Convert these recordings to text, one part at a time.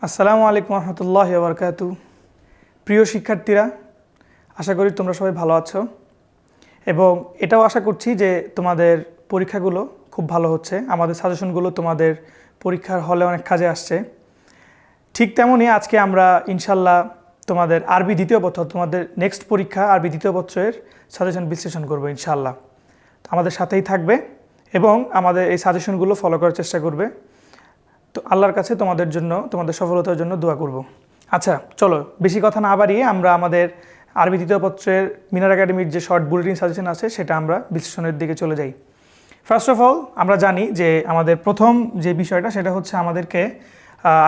আসসালামু আলাইকুম রহমতুল্লাহি ওয়া বারাকাতুহু। প্রিয় শিক্ষার্থীরা, আশা করি তোমরা সবাই ভালো আছো এবং এটাও আশা করছি যে তোমাদের পরীক্ষাগুলো খুব ভালো হচ্ছে। আমাদের সাজেশনগুলো তোমাদের পরীক্ষার হলে অনেক কাজে আসছে। ঠিক তেমনই আজকে আমরা ইনশাল্লাহ তোমাদের আরবি দ্বিতীয় পত্র, তোমাদের নেক্সট পরীক্ষা আরবি দ্বিতীয় পত্রের সাজেশন বিশ্লেষণ করবো ইনশাল্লাহ। আমাদের সাথেই থাকবে এবং আমাদের এই সাজেশনগুলো ফলো করার চেষ্টা করবে। তো আল্লাহর কাছে তোমাদের জন্য, তোমাদের সফলতার জন্য দোয়া করব। আচ্ছা, চলো বেশি কথা না বাড়িয়ে আমরা আমাদের আরবি দ্বিতীয় পত্রের মিনার একাডেমির যে শর্ট বুলেটিন সাজেশন আছে সেটা আমরা বিশ্লেষণের দিকে চলে যাই। ফার্স্ট অফ অল আমরা জানি যে আমাদের প্রথম যে বিষয়টা সেটা হচ্ছে আমাদেরকে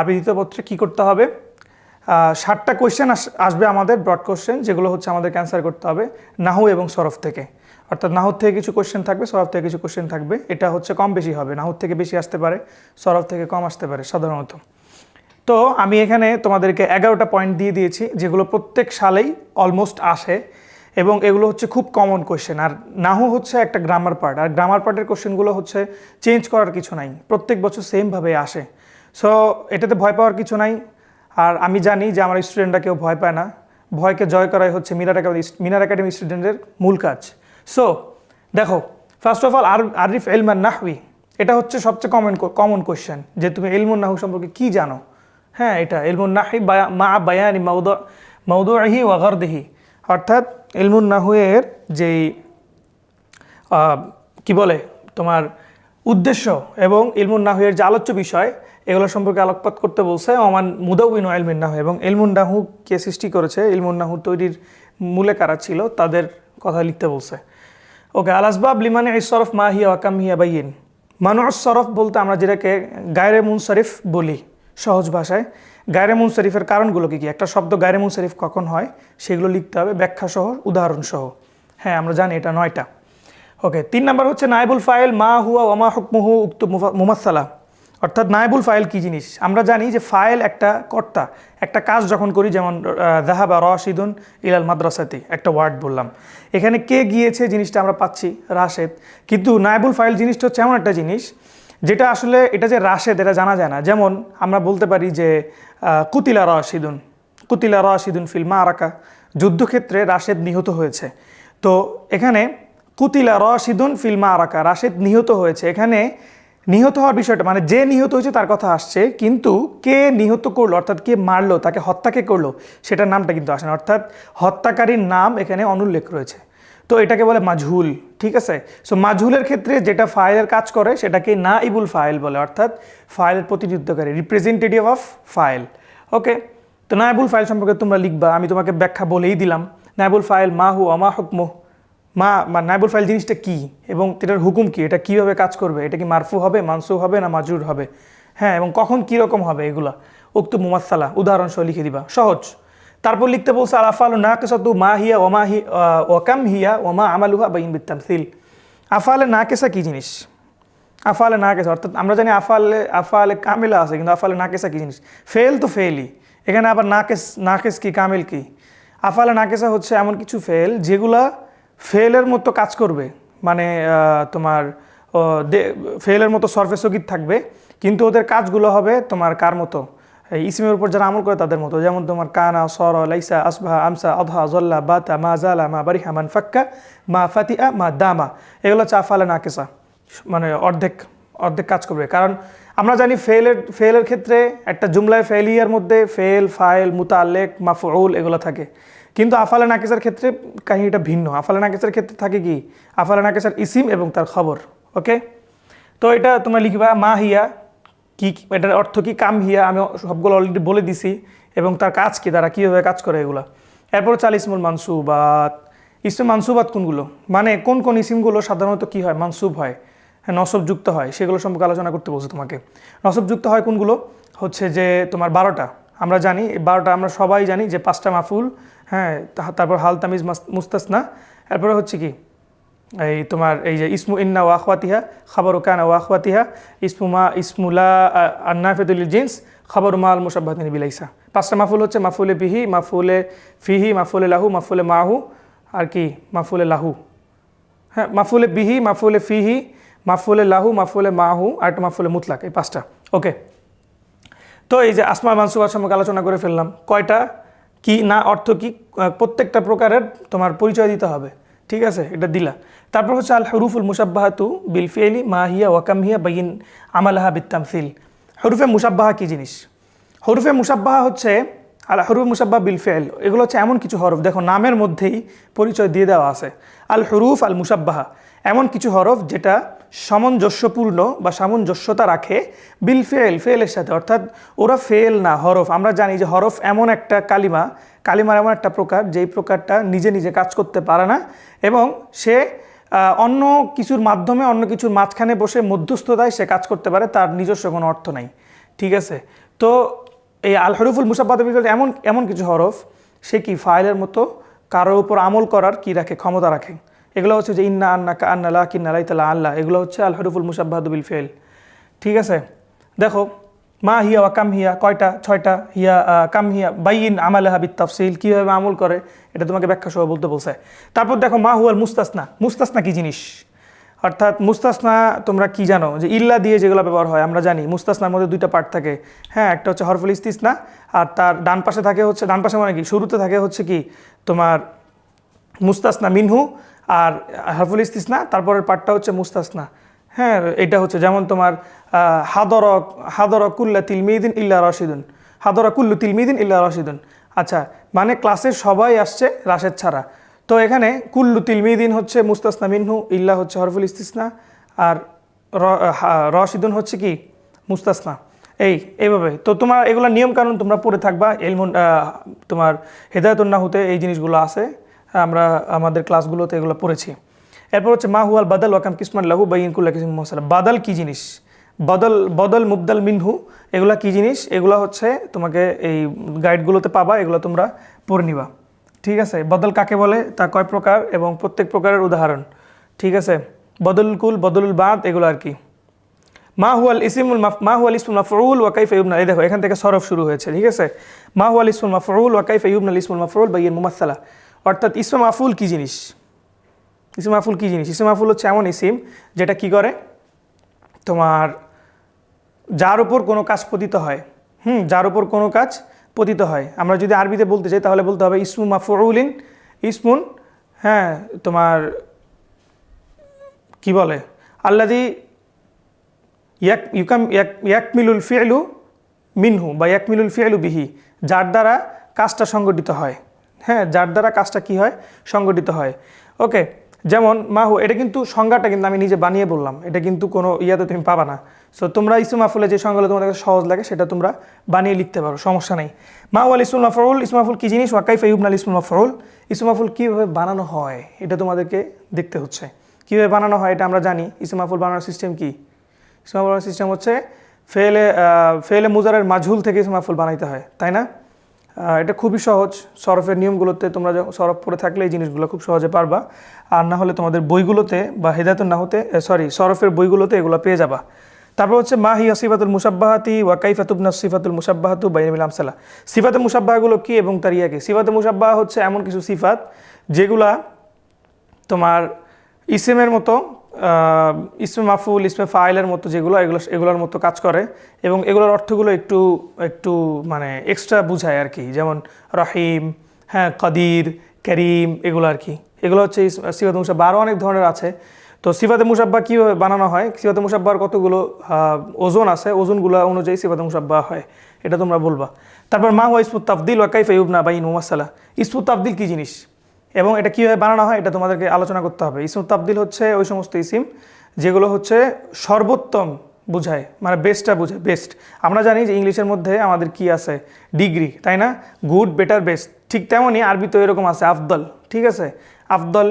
আরবি দ্বিতীয় পত্রে কী করতে হবে। 60টা কোয়েশ্চেন আসবে আমাদের, ব্রড কোয়েশ্চেন, যেগুলো হচ্ছে আমাদের ক্যান্সার করতে হবে নাহু এবং সরফ থেকে। অর্থাৎ নাহুর থেকে কিছু কোয়েশ্চেন থাকবে, সরফ থেকে কিছু কোয়েশ্চেন থাকবে। এটা হচ্ছে কম বেশি হবে, নাহুর থেকে বেশি আসতে পারে, সরফ থেকে কম আসতে পারে সাধারণত। তো আমি এখানে তোমাদেরকে 11টা পয়েন্ট দিয়ে দিয়েছি যেগুলো প্রত্যেক সালেই অলমোস্ট আসে এবং এগুলো হচ্ছে খুব কমন কোয়েশ্চেন। আর নাহু হচ্ছে একটা গ্রামার পার্ট, আর গ্রামার পার্টের কোয়েশ্চেনগুলো হচ্ছে চেঞ্জ করার কিছু নাই, প্রত্যেক বছর সেমভাবে আসে। সো এটাতে ভয় পাওয়ার কিছু নাই। আর আমি জানি যে আমার স্টুডেন্টরা কেউ ভয় পায় না, ভয়কে জয় করাই হচ্ছে মিনার একাডেমি স্টুডেন্টের মূল কাজ। সো দেখো, ফার্স্ট অফ অল আরিফ ইলমান নাহওয়ি, এটা হচ্ছে সবচেয়ে কমন কোয়েশ্চেন যে তুমি ইলমুন নাহু সম্পর্কে কী জানো। হ্যাঁ, এটা ইলমুন নাহই মা বায়ানি মাউদুইহি ওয়া গরদিহি, অর্থাৎ ইলমুন নাহুয়ের যেই কি বলে তোমার উদ্দেশ্য এবং ইলমুন নাহুয়ের যে আলোচ্য বিষয়, এগুলো সম্পর্কে আলোকপাত করতে বলছে। ওমান মুদাউইন ইলমুন নাহু, এবং ইলমুন নাহু কে সৃষ্টি করেছে, ইলমুন নাহু তৈরির মূলে কারা ছিল তাদের কথা লিখতে বলছে। ওকে, আল আসবাব লিমানে ইসরফ মা হিয়া ওয়া কাম হিয়া বাইয়িন। মানুস সরফ বলতে আমরা যেটাকে গায়রে মুনসারিফ বলি সহজ ভাষায়। গায়রে মুনসারিফের কারণগুলো কী কী, একটা শব্দ গায়রে মুনসারিফ কখন হয় সেগুলো লিখতে হবে ব্যাখ্যা সহ, উদাহরণ সহ। হ্যাঁ, আমরা জানি এটা 9টা। ওকে, 3 নাম্বার হচ্ছে নায়েবুল ফাইল মা হুয়া ওমা হুকমুহু উক্ত মুমাসসালা, অর্থাৎ নায়েবুল ফাইল কী জিনিস। আমরা জানি যে ফাইল একটা কর্তা, একটা কাজ যখন করি, যেমন যাহাবা রাশিদুন ইলাল মাদ্রাসাতি, একটা ওয়ার্ড বললাম, এখানে কে গিয়েছে জিনিসটা আমরা পাচ্ছি রাশেদ। কিন্তু নায়েবুল ফাইল জিনিসটা হচ্ছে এমন একটা জিনিস যেটা আসলে এটা যে রাশেদ এটা জানা যায় না। যেমন আমরা বলতে পারি যে কুতিলা রাশিদুন ফিল মাআরাকা, যুদ্ধক্ষেত্রে রাশেদ নিহত হয়েছে। তো এখানে কুতিলা রাশিদুন ফিল মাআরাকা, রাশেদ নিহত হয়েছে। এখানে নিহত হওয়ার বিষয়টা মানে যে নিহত হয়েছে তার কথা আসছে, কিন্তু কে নিহত করলো অর্থাৎ কে মারলো, তাকে হত্যা কে করলো সেটার নামটা কিন্তু আসে না, অর্থাৎ হত্যাকারীর নাম এখানে অনুল্লেখ রয়েছে। তো এটাকে বলে মাজহুল, ঠিক আছে। সো মাজহুলের ক্ষেত্রে যেটা ফাইলের কাজ করে সেটাকে নাইবুল ফাইল বলে, অর্থাৎ ফাইলের প্রতিনিধিত্বকারী, রিপ্রেজেন্টেটিভ অফ ফাইল। ওকে, তো নাইবুল ফাইল সম্পর্কে তোমরা লিখবা, আমি তোমাকে ব্যাখ্যা বলেই দিলাম। নাইবুল ফাইল মা হু আমা হুকমুহ, নাইবুল ফাইল জিনিসটা কী এবং এটার হুকুম কী, এটা কীভাবে কাজ করবে, এটা কি মারফু হবে, মানসুব হবে না মাজরুর হবে, হ্যাঁ, এবং কখন কীরকম হবে, এগুলা উক্তু মুমাসসালা উদাহরণ সহ লিখে দিবা, সহজ। তারপর লিখতে বলছে আল আফআলু নাকিসাতু মা হিয়া ওয়া মা হি ওয়া কাম হিয়া ওয়া মা আমালুহা বাইন বিতামসিল। আফআলে নাকিসা কী জিনিস, আফআলে নাকিসা অর্থাৎ আমরা জানি আফআলে কামিলা আছে, কিন্তু আফআলে নাকিসা কী জিনিস। ফেল তো ফেলই, এখানে আবার নাকিস কি কামিল কি। আফআলে নাকিসা হচ্ছে এমন কিছু ফেল যেগুলা ফেলের মতো কাজ করবে, মানে তোমার ফেলের মতো সরফে সগিত থাকবে, কিন্তু ওদের কাজগুলো হবে তোমার কার মতো, ইসমের উপর যারা আমল করে তাদের মতো। যেমন তোমার কানা, সর, লাইসা, আসবাহা, আমসা, আধহা, জল্লা, বাতা, মা জালা, মা বারিহা, মান ফাক্কা, মা ফাতিয়া, মা দামা, এগুলো হচ্ছে আফআলে নাকিসা, মানে অর্ধেক কাজ করবে। কারণ আমরা জানি ফেলের ক্ষেত্রে একটা জুমলায় ফেলিয়ার মধ্যে ফেল, ফাইল, মুতাআল্লিক, মাফউল এগুলো থাকে, কিন্তু আফআলে নাকিসার ক্ষেত্রে কাহিনীটা ভিন্ন। আফআলে নাকিসার ক্ষেত্রে থাকে কি, আফআলে নাকিসার ইসিম এবং তার খবর। ওকে, তো এটা তোমরা লিখবা মা হিয়া কি, এটার অর্থ কি, কাম হিয়া আমি সবগুলো অলরেডি বলে দিছি, এবং তার কাজ কি, তারা কীভাবে কাজ করে এগুলো। এরপর হচ্ছে ইসমুল মানসুবাত। ইসমে মানসুবাত কোনগুলো, মানে কোন কোন ইসিমগুলো সাধারণত কি হয়, মানসুব হয়, হ্যাঁ, নসব যুক্ত হয়, সেগুলো সম্পর্কে আলোচনা করতে বলছে তোমাকে। নসব যুক্ত হয় কোনগুলো, হচ্ছে যে তোমার 12টা। আমরা জানি 12টা, আমরা সবাই জানি যে 5টা মাফুল, হ্যাঁ, তারপর হাল তামিজ মুস্তাসনা, এরপরে হচ্ছে কি এই তোমার এই যে ইসমু ইন্না ওয়া আখওয়াতিহা, খাবারু কানা ওয়া আখওয়াতিহা, ইসমুলা আন্নাফিদুল জিন্স, খাবারু মাল মুশাব্বাহাতিন বিলাইসা। 5টা মাফুল হচ্ছে মাফুলে বিহি, মাফুলে ফিহি, মাফুলে লাহু, মাফুলে মাহু, আর কি মাফুলে লাহু, হ্যাঁ, মাফুলে বিহি, মাফুলে ফিহি, মাফুলে লাহু, মাফুলে মাহু, আর একটা মাফুলে মুতলাক, এই 5টা। ওকে, তো এই যে আসমা মানসুবার সম্পর্কে আলোচনা করে ফেললাম, কয়টা, কি না, অর্থ কি, প্রত্যেকটা প্রকারের তোমার পরিচয় দিতে হবে, ঠিক আছে, এটা দিলা। তারপর হচ্ছে আল হুরুফুল মুসাব্বাহাতু বিল ফিইলি মা হিয়া ওয়া কাম হিয়া বাইন আমালাহা বিত তামসিল। হরুফে মুসাব্বাহা কি জিনিস? হরুফে মুসাব্বাহা হচ্ছে আল হরুফ মুসাব্বাহ বিল ফিইল, এগুলো হচ্ছে এমন কিছু হরফ, দেখো নামের মধ্যেই পরিচয় দিয়ে দেওয়া আছে। আল হুরুফ আল মুসাব্বাহা এমন কিছু হরফ যেটা সামঞ্জস্যপূর্ণ বা সামঞ্জস্যতা রাখে বিল ফেলের সাথে, অর্থাৎ ওরা ফেল না, হরফ। আমরা জানি যে হরফ এমন একটা কালিমার এমন একটা প্রকার, যেই প্রকারটা নিজে নিজে কাজ করতে পারে না এবং সে অন্য কিছুর মাধ্যমে, অন্য কিছুর মাঝখানে বসে মধ্যস্থতায় সে কাজ করতে পারে, তার নিজস্ব কোনো অর্থ নাই, ঠিক আছে। তো এই আল হরুফুল মুসাব্বাহ এমন কিছু হরফ, সে কি ফাইলের মতো কারোর উপর আমল করার কি রাখে, ক্ষমতা রাখে। এগুলো হচ্ছে যে ইন্না আন্না কা আন্না লা কিন্না লাইতালা আল্লাহ, এগুলো হচ্ছে আল হরুফুল মুসাব্বাহ বিল ফেল, ঠিক আছে। দেখো মা হিয়া ওয়া কাম হিয়া কয়টা, 6টা, হিয়া কাম হিয়া বাইন আমালাহা বিত তাফসিল, কীভাবে আমল করে এটা তোমাকে ব্যাখ্যা সহ বলতে বলছে। তারপর দেখো মা হুয়াল মুস্তাসনা, মুস্তাসনা কি জিনিস, অর্থাৎ মুস্তাসনা তোমরা কি জানো যে ইল্লা দিয়ে যেগুলো ব্যবহার হয়, আমরা জানি মুস্তাসনার মধ্যে 2টা পার্ট থাকে, হ্যাঁ, একটা হচ্ছে হরফুল ইস্তিসনা, আর তার ডান পাশে থাকে হচ্ছে, ডান পাশে মানে কি শুরুতে থাকে হচ্ছে কি তোমার মুস্তাসনা মিনহু, আর হরফুল ইস্তিসনা তারপরের পার্টটা হচ্ছে মুস্তাসনা, হ্যাঁ। এটা হচ্ছে যেমন তোমার হাদর কুল্লা তিলমিদিন ইল্লা রশিদুন, হাদরা কুল্লু তিলমিদিন ইল্লা রশিদুন, আচ্ছা, মানে ক্লাসের সবাই আসছে রাশেদ ছাড়া। তো এখানে কুল্লু তিলমিদিন হচ্ছে মুস্তাসনা মিনহু, ইল্লা হচ্ছে হরফুল ইস্তিসনা, আর রশিদুন হচ্ছে কি মুস্তাসনা, এইভাবে। তো তোমার এগুলো নিয়মকানুন তোমরা পড়ে থাকবা, তোমার হেদায়েতুন নাহুতে এই জিনিসগুলো আছে, আমরা আমাদের ক্লাসগুলোতে এগুলো পড়েছি। এরপর হচ্ছে মা হুয়াল বাদাল ওয়াকাম কিসমান লাহু বাইন কুল্লা কিসম মশালা। বাদাল কি জিনিস, বদল মুবদাল মিনহু, এগুলা কি জিনিস, এগুলো হচ্ছে তোমাকে এই গাইডগুলোতে পাবা, এগুলো তোমরা পড়ে নিবা, ঠিক আছে। বদল কাকে বলে, তা কয় প্রকার এবং প্রত্যেক প্রকারের উদাহরণ, ঠিক আছে। বদলুল কুল, বদলুল বাদ, এগুলো আর কি। মা হুয়াল ইসমুল মাফউল ওয়া কাইফা ইউবনা, এই দেখো এখান থেকে সরফ শুরু হয়েছে, ঠিক আছে। মা হুয়াল ইসমুল মাফউল ওয়া কাইফা ইউবনাল ইসমুল মাফউল বাইন মুমাসসালা, অর্থাৎ ইসমে মাফউল কি জিনিস, ইসমে মাফউল কি জিনিস? ইসমে মাফউল হচ্ছে এমন ইসিম যেটা কি করে, তোমার যার উপর কোনো কাজ পতিত হয়, যার উপর কোনো কাজ পতিত হয়। আমরা যদি আরবিতে বলতে চাই তাহলে বলতে হবে ইসমু মাফউলিন, ইসমুন, হ্যাঁ, তোমার কি বলে, আল্লাযী ইয়াকমিলুল ফি'লু মিনহু বা ইয়াকমিলুল ফি'লু বিহি, যার দ্বারা কাজটা সংগঠিত হয়, হ্যাঁ, যার দ্বারা কাজটা কি হয়, সংগঠিত হয়, ওকে। যেমন মাহু, এটা কিন্তু সংজ্ঞাটা কিন্তু আমি নিজে বানিয়ে বললাম, এটা কিন্তু কোনো ইয়াতে তুমি পাবা না। সো তোমরা ইসমে মাফউলে যে সংজ্ঞাগুলো তোমাদের কাছে সহজ লাগে সেটা তোমরা বানিয়ে লিখতে পারো, সমস্যা নেই। মাহু আল ইসমুল মাফউল, ইসমে মাফউল কি জিনিস, ওয়া কাইফা ইউবনাল ইসমুল মাফউল, ইসমে মাফউল কীভাবে বানানো হয় এটা তোমাদেরকে দেখতে হচ্ছে। কীভাবে বানানো হয় এটা আমরা জানি, ইসমে মাফউল বানানোর সিস্টেম কি, ইসমে মাফউল সিস্টেম হচ্ছে ফেলে মুজারের মাজহুল থেকে ইসমে মাফউল বানাইতে হয়, তাই না? এটা খুবই সহজ, সরফের নিয়মগুলোতে তোমরা সরফ পড়ে থাকলে এই জিনিসগুলো খুব সহজে পারবা, আর না হলে তোমাদের বইগুলোতে বা হেদায়েতুন নাহুতে সরফের বইগুলোতে এগুলো পেয়ে যাবা। তারপর হচ্ছে মা হিয়া সিফাতুল মুসাব্বাহাতি ওয়া কাইফা তুবনা সিফাতুল মুসাব্বাহাতু বাইনাল আমসালা, সিফাতুল মুসাব্বাহগুলো কি এবং তার ইয়া কি। সিফাতুল মুসাব্বাহ হচ্ছে এমন কিছু সিফাত যেগুলা তোমার ইসমের মতো, ইসমে মাফউল, ইসমে ফাইলের মতো, এগুলোর মতো কাজ করে এবং এগুলোর অর্থগুলো একটু মানে এক্সট্রা বুঝায় আর কি, যেমন রহিম, হ্যাঁ, কাদির, করিম, এগুলো আর কি। এগুলো হচ্ছে সিফাতে মুসাব্বাহ, আরও অনেক ধরনের আছে। তো সিফাতে মুসাব্বাহ কীভাবে বানানো হয়, সিফাতে মুসাব্বাহর কতগুলো ওজন আছে, ওজনগুলো অনুযায়ী সিফাতে মুসাব্বাহ হয়, এটা তোমরা বলবা। তারপর মা হুয়া ইসমুত তাফদিল ওয়া কাইফা ইউবনা বাইন মুমাসসালা, ইসমুত তাফদিল কী জিনিস এবং এটা কীভাবে বানানো হয় এটা তোমাদেরকে আলোচনা করতে হবে। ইসমুত তাফদিল হচ্ছে ওই সমস্ত ইসিম যেগুলো হচ্ছে সর্বোত্তম বুঝায়, মানে বেস্টটা বুঝায়, বেস্ট। আমরা জানি যে ইংলিশের মধ্যে আমাদের কি আছে, ডিগ্রি, তাই না, গুড, বেটার, বেস্ট। ঠিক তেমনই আরবিতেও এরকম আছে আফদল, ঠিক আছে, আফদল,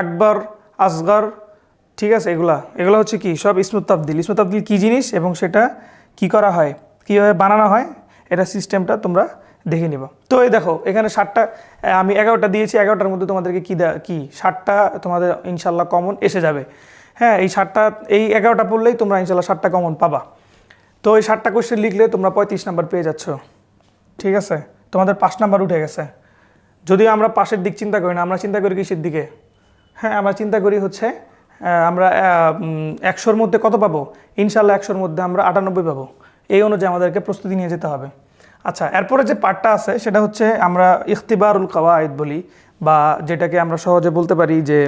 আকবর, আসগর, ঠিক আছে। এগুলো হচ্ছে কি সব ইসমুত তাফদিল। ইসমুত তাফদিল কী জিনিস এবং সেটা কি করা হয়, কীভাবে বানানো হয়, এটা সিস্টেমটা তোমরা দেখে নিবা। তো এই দেখো এখানে 7টা, আমি 11টা দিয়েছি, 11টার মধ্যে তোমাদেরকে কি 7টা তোমাদের ইনশাল্লাহ কমন এসে যাবে, হ্যাঁ। এই 11টা পড়লেই তোমরা ইনশাল্লাহ 7টা কমন পাবা। তো এই 7টা কোয়েশ্চেন লিখলে তোমরা 35 নাম্বার পেয়ে যাচ্ছ, ঠিক আছে। তোমাদের 5 নাম্বার উঠে গেছে। যদিও আমরা পাশের দিক চিন্তা করি না, আমরা চিন্তা করি কিসের দিকে, হ্যাঁ, আমরা চিন্তা করি হচ্ছে আমরা 100-র মধ্যে কত পাবো, ইনশাল্লাহ 100-র মধ্যে আমরা 98 পাবো, এই অনুযায়ী আমাদেরকে প্রস্তুতি নিয়ে যেতে হবে। আচ্ছা, এরপরে যে পার্টটা আছে সেটা হচ্ছে আমরা ইখতিবারুল কাওয়াইদ বলি, বা যেটাকে আমরা সহজে বলতে পারি যে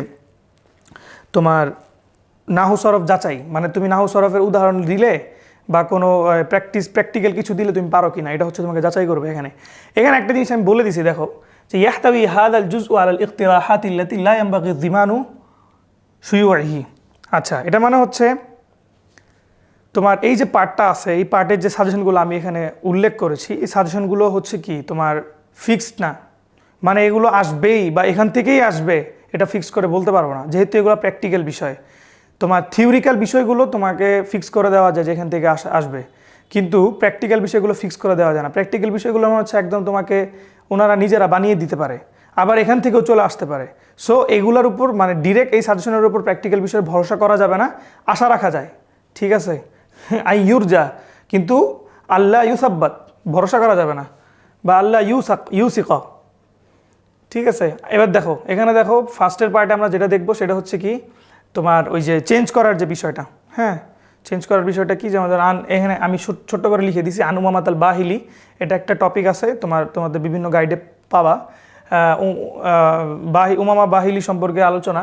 তোমার নাহু সরফ যাচাই। মানে তুমি নাহু সরফের উদাহরণ দিলে বা কোনো প্র্যাকটিক্যাল কিছু দিলে তুমি পারো কিনা, এটা হচ্ছে তোমাকে যাচাই করবে। এখানে একটা জিনিস আমি বলে দিছি, দেখো যে ইয়াহতাবি হাদাল জুজউ আলাল ইখতিরাহাতি আল্লাতী লা ইয়ানবাগি যিমানু শুয়ুইহি। আচ্ছা, এটা মানে হচ্ছে তোমার এই যে পার্টটা আছে, এই পার্টের যে সাজেশনগুলো আমি এখানে উল্লেখ করেছি, এই সাজেশনগুলো হচ্ছে কি তোমার ফিক্সড না, মানে এগুলো আসবেই বা এখান থেকেই আসবে এটা ফিক্স করে বলতে পারবো না, যেহেতু এগুলো প্র্যাকটিক্যাল বিষয়। তোমার থিওরিক্যাল বিষয়গুলো তোমাকে ফিক্স করে দেওয়া যায় যে এখান থেকে আসবে, কিন্তু প্র্যাকটিক্যাল বিষয়গুলো ফিক্স করে দেওয়া যায় না। প্র্যাকটিক্যাল বিষয়গুলো মনে হচ্ছে একদম তোমাকে ওনারা নিজেরা বানিয়ে দিতে পারে, আবার এখান থেকেও চলে আসতে পারে। সো এগুলোর উপর মানে ডিরেক্ট এই সাজেশনের উপর প্র্যাকটিক্যাল বিষয়ে ভরসা করা যাবে না, আশা রাখা যায়, ঠিক আছে। আই ইউরজা, কিন্তু আল্লাহ ইউসাব্বাত, ভরসা করা যাবে না, বা আল্লাহ ইউসিক, ঠিক আছে। এবার দেখো এখানে দেখো ফার্স্টের পার্টে আমরা যেটা দেখবো সেটা হচ্ছে কি তোমার ওই যে চেঞ্জ করার যে বিষয়টা। হ্যাঁ, চেঞ্জ করার বিষয়টা কি, যে আমাদের এখানে আমি ছোট্ট করে লিখে দিছি আনুমামাত আল বাহিলি, এটা একটা টপিক আছে তোমাদের বিভিন্ন গাইডে পাবা। উমামা বাহিলি সম্পর্কে আলোচনা।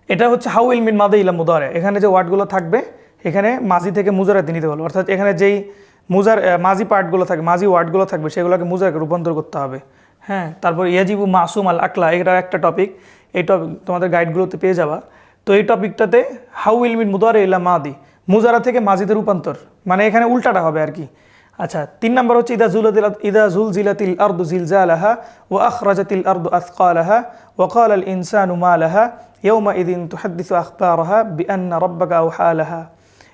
এটা হচ্ছে হাউ ইল মিন মাদে ইলা মুদারে, এখানে যে ওয়ার্ডগুলো থাকবে এখানে মাজি থেকে মুজারাতে নিতে বলবো, অর্থাৎ এখানে যেই মাজি পার্টগুলো থাকবে, মাজি ওয়ার্ডগুলো থাকবে সেগুলোকে মুজারাকে রূপান্তর করতে হবে। হ্যাঁ, তারপর ইয়াজিবু মাসুম আল আকলা, এটা একটা টপিক, এই টপিক তোমাদের গাইডগুলোতে পেয়ে যাবা। তো এই টপিকটাতে হাউ ইল মিন মুদারে ইলা মাদি, মুজারা থেকে মাজিতে রূপান্তর, মানে এখানে উল্টাটা হবে আর কি। আচ্ছা, 3 নম্বর হচ্ছে ইদা জুলজিলাতিল আরদু জিলজালাহা ওয়া আখরাজাতিল আরদু আথকালাহা ওয়া ক্বালাল ইনসানু মা লাহা ইয়াওমাইযিন তুহাদ্দিসু আখবারাহা বিআন্না রাব্বাকা আওহা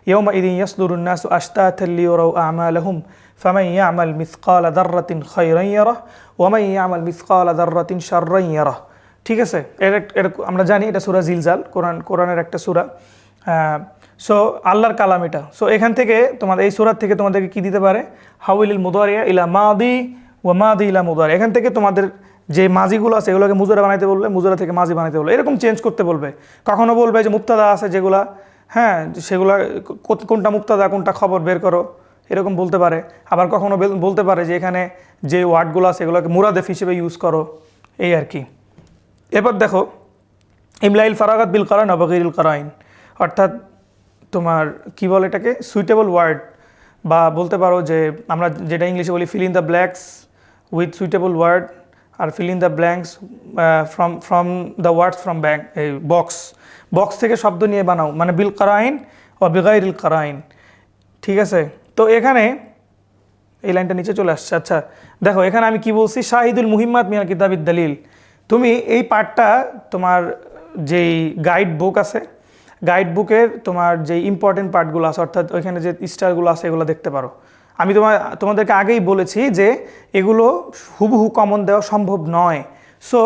ইয়াওমাইযিন ইয়াসদুরুন নাসু আশতাতান লিয়ারাউ আ'মালাহুম ফামান ইয়া'মাল মিসকালা যাররাতিন খায়রান ইয়ারাহ ওয়া মান ইয়া'মাল মিসকালা যাররাতিন শাররান ইয়ারাহ। ঠিক আছে, এটা আমরা জানি এটা সূরা জিলজাল, কোরআনের একটা সূরা। সো আল্লাহর কালাম এটা। সো এখান থেকে তোমাদের এই সূরা থেকে তোমাদেরকে কি দিতে পারে, হাউলিল মুদারিয়া ইলা মাদি ওয়া মাদি ইলা মুদারি, এখান থেকে তোমাদের যে মাজিগুলো আছে এগুলোকে মুজারা বানাইতে বলবে, মুজারা থেকে মাজি বানাইতে বলবে, এরকম চেঞ্জ করতে বলবে। কখনো বলবে যে মুক্তাদা আছে যেগুলা, হ্যাঁ সেগুলা কোনটা মুক্তাদা কোনটা খবর বের করো, এরকম বলতে পারে। আবার কখনো বলতে পারে যে এখানে যে ওয়ার্ডগুলো আছে এগুলোকে মুরাদেফ হিসেবে ইউজ করো, এই আর কি। এবার দেখো ইমলাইল ফারাগাত বিল কারাইন ওয়া বাগিরিল কারাইন, অর্থাৎ তোমার কি বলে এটাকে সুইটেবল ওয়ার্ড, বা বলতে পারো যে আমরা যেটা ইংলিশে বলি fill in the blanks with suitable word, আর fill in the blanks from the words from box থেকে শব্দ নিয়ে বানাও, মানে বিল কারাইন ও বিগাইরিল কারাইন। ঠিক আছে, তো এখানে এই লাইনটা নিচে চলে আসছে। আচ্ছা দেখো এখানে আমি কি বলছি, শাহিদুল মুহিম্মাত মিনাল কিতাবিদ দালিল। তুমি এই পার্টটা তোমার যেই গাইড বুক আছে, গাইড বুকের তোমার যে ইম্পর্টেন্ট পার্টগুলো আছে, অর্থাৎ ওইখানে যে স্টারগুলো আছে এগুলো দেখতে পারো। আমি তোমাদেরকে আগেই বলেছি যে এগুলো হুবহু কমন দেওয়া সম্ভব নয়। সো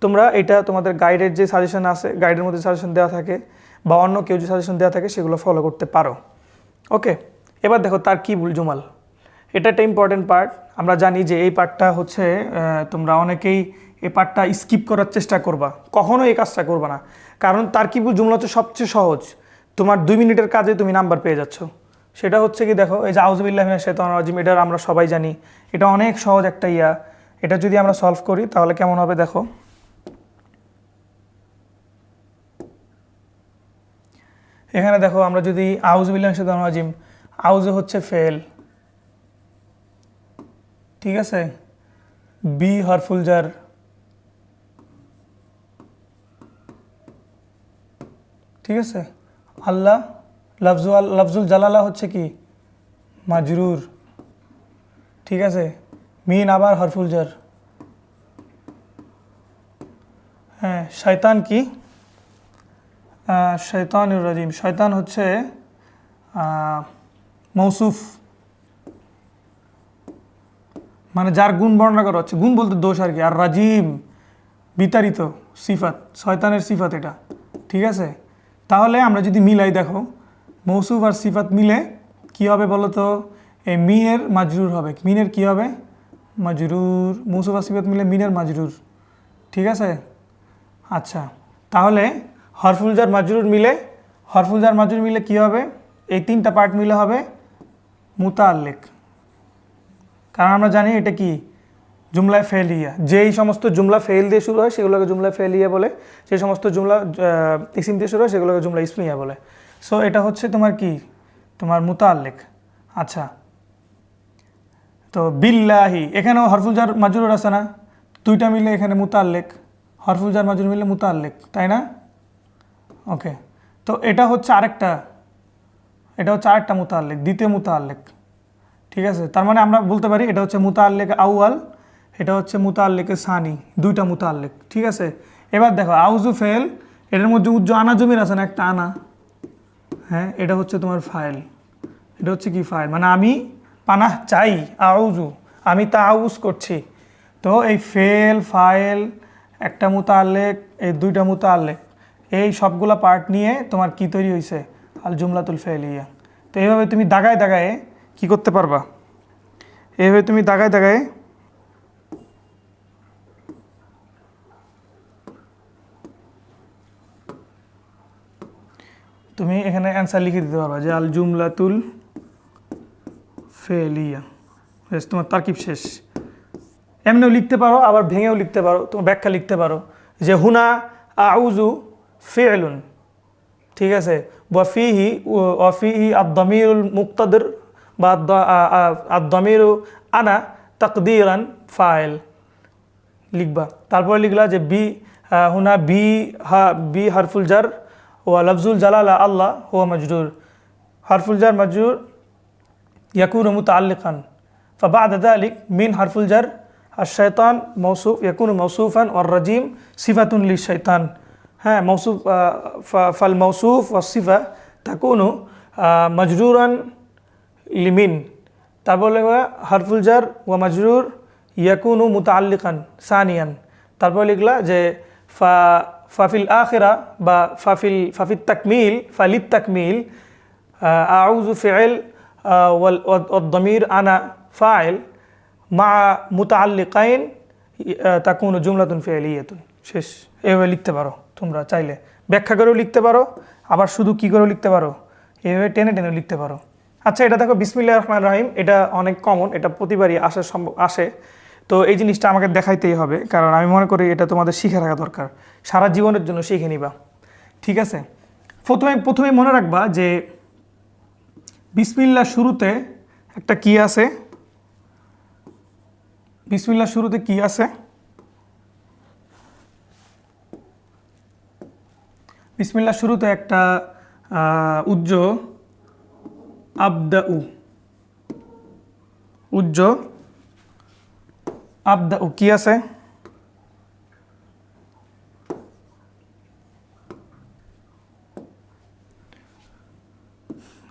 তোমরা এটা তোমাদের গাইডের যে সাজেশন আছে, গাইডের মধ্যে সাজেশন দেওয়া থাকে বা অন্য কেউ যে সাজেশন দেওয়া থাকে সেগুলো ফলো করতে পারো। ওকে, এবার দেখো তার কি জুমাল, এটা একটা ইম্পর্টেন্ট পার্ট। আমরা জানি যে এই পার্টটা হচ্ছে তোমরা অনেকেই এই পার্টটা স্কিপ করার চেষ্টা করবা, কখনো এই কাজটা করবা না, কারণ তারকিবুল জুমলা হচ্ছে সবচেয়ে সহজ, তোমার 2 মিনিটের কাজে তুমি নাম্বার পেয়ে যাচ্ছ। সেটা হচ্ছে কি দেখো এই যে আউযুবিল্লাহি মিনাশ শাইতানির রাজিম, এটা আমরা সবাই জানি, এটা অনেক সহজ একটা এটা যদি আমরা সলভ করি তাহলে কেমন হবে দেখো। এখানে দেখো আমরা যদি আউযুবিল্লাহি মিনাশ শাইতানির রাজিম, আউযু হচ্ছে ফেল, ঠিক আছে, বি হরফুল জার, ঠিক আছে, আল্লাহ লফজুল জালালা হচ্ছে কি মাজরুর, ঠিক আছে, মিন আবার হরফুল জার। হ্যাঁ, শয়তান কি, শয়তানুর রাজিম, শয়তান হচ্ছে মৌসুফ, মানে যার গুণ বর্ণনা করা হচ্ছে, গুণ বলতে দোষ আর কি, আর রাজিম বিতাড়িত সিফাত, শয়তানের সিফাত এটা। ঠিক আছে, তাহলে আমরা যদি মিলাই দেখো মৌসুফ আর সিফাত মিলে কি হবে বলো তো, এই মিনের মাজরুর হবে, মিনের কি হবে মাজরুর, মৌসুফ আর সিফাত মিলে মিনের মাজরুর। ঠিক আছে, আচ্ছা তাহলে হরফুল জার মাজরুর মিলে কি হবে, এই 3টা পার্ট মিলে হবে মুতাআল্লিক। কারণ আমরা জানি এটা কি জুমলায় ফেলিয়া, যেই সমস্ত জুমলা ফেল দিয়ে শুরু হয় সেগুলোকে জুমলা ফেলিয়া বলে, যে সমস্ত জুমলা ইসিম দিয়ে শুরু হয় সেগুলোকে জুমলা ইসমিয়া বলে। সো এটা হচ্ছে তোমার কি, তোমার মুতাআল্লিক। আচ্ছা, তো বিল্লাহি এখানেও হরফুল জার মাজরুর আছে না, 2টা মিলে এখানে মুতাআল্লিক, হরফুল জার মাজরুর মিলে মুতাআল্লিক, তাই না? ওকে, তো এটা হচ্ছে আরেকটা মুতাআল্লিক, দ্বিতীয় মুতাআল্লিক। ঠিক আছে, তার মানে আমরা বলতে পারি এটা হচ্ছে মুতাআল্লিক আউয়াল, এটা হচ্ছে মুতাআল্লিক সানি, 2টা মুতাআল্লিক। ঠিক আছে, এবার দেখো আউযু ফেল, এটার মধ্যে উজ্জ আনা জমির আছে না, একটা আনা, হ্যাঁ, এটা হচ্ছে তোমার ফাইল, এটা হচ্ছে কি ফাইল, মানে আমি পানাহ চাই, আউযু আমি তাআউজ করছি। তো এই ফেল ফাইল একটা মুতাআল্লিক, এই 2টা মুতাআল্লিক, এই সবগুলা পার্ট নিয়ে তোমার কি তৈরি হয়েছে, আল জুমলাতুল ফেলিয়া। তো এইভাবে তুমি দাগায় দাগায় কি করতে পারবা, এইভাবে তুমি দাগায় দাগায় তুমি এখানে অ্যান্সার লিখে দিতে পারবা যে আল জুমলাতুল ফেলিয়া, বেশ, তোমার তারকিব শেষ। এমনিও লিখতে পারো, আবার ভেঙেও লিখতে পারো, তোমার ব্যাখ্যা লিখতে পারো যে হুনা আউযু ফি'লুন, ঠিক আছে, ওয়াফিহি আদ-দামিরুল মুক্তাদির বা আদ-দামিরু আনা তাকদীরান ফাইল লিখবা। তারপরে লিখলা যে হুনা বি হারফুল জার ওয়া লফজুল জালালা আল্লাহ হুয়া মাজরুর, হারফুল জার মাজরুর ইয়াকুনু মুতাআল্লিকান, ফাবা'দা যালিক মিন হারফুল জার আশ-শাইতান মওসুফ ইয়াকুনু মওসুফান ওয়ার রাজিম সিফাতুন লিশ-শাইতান। হ্যাঁ, মওসুফ ফাল মওসুফ ওয়াস সিফা তাকুনু মাজরুরান লিমিন। তারপর লিখবা হারফুল জার ওয়া মাজরুর ইয়াকুনু মুতাআল্লিকান সানিয়ান। তারপর লিখলা যে ফাফিল আখিরা বা ফাফিল তাকমিল ফালিত তাকমিল আউযু ফি'ল ওয়াদ দামির আনা ফাইল মা মুতাআল্লিকাইন তাকুনু জুমলাতুন ফি'লিয়াতুন। শেষ। এভাবে লিখতে পারো, তোমরা চাইলে ব্যাখ্যা করেও লিখতে পারো, আবার শুধু কি করেও লিখতে পারো, এভাবে টেনে টেনেও লিখতে পারো। আচ্ছা, এটা দেখো বিসমিল্লাহির রহমানির রহিম, এটা অনেক কমন, এটা প্রতিবারই আসে। তো এই জিনিসটা আমাকে দেখাইতেই হবে, কারণ আমি মনে করি এটা তোমাদের শিখে রাখা দরকার, সারা জীবনের জন্য শিখে নিবা। ঠিক আছে, প্রথমে মনে রাখবা যে বিসমিল্লাহ শুরুতে একটা কি আছে, বিসমিল্লাহ শুরুতে কি আছে, বিসমিল্লাহ শুরুতে একটা উজ্জ আবদাউ, উজ্জ আবদাউ কি আছে,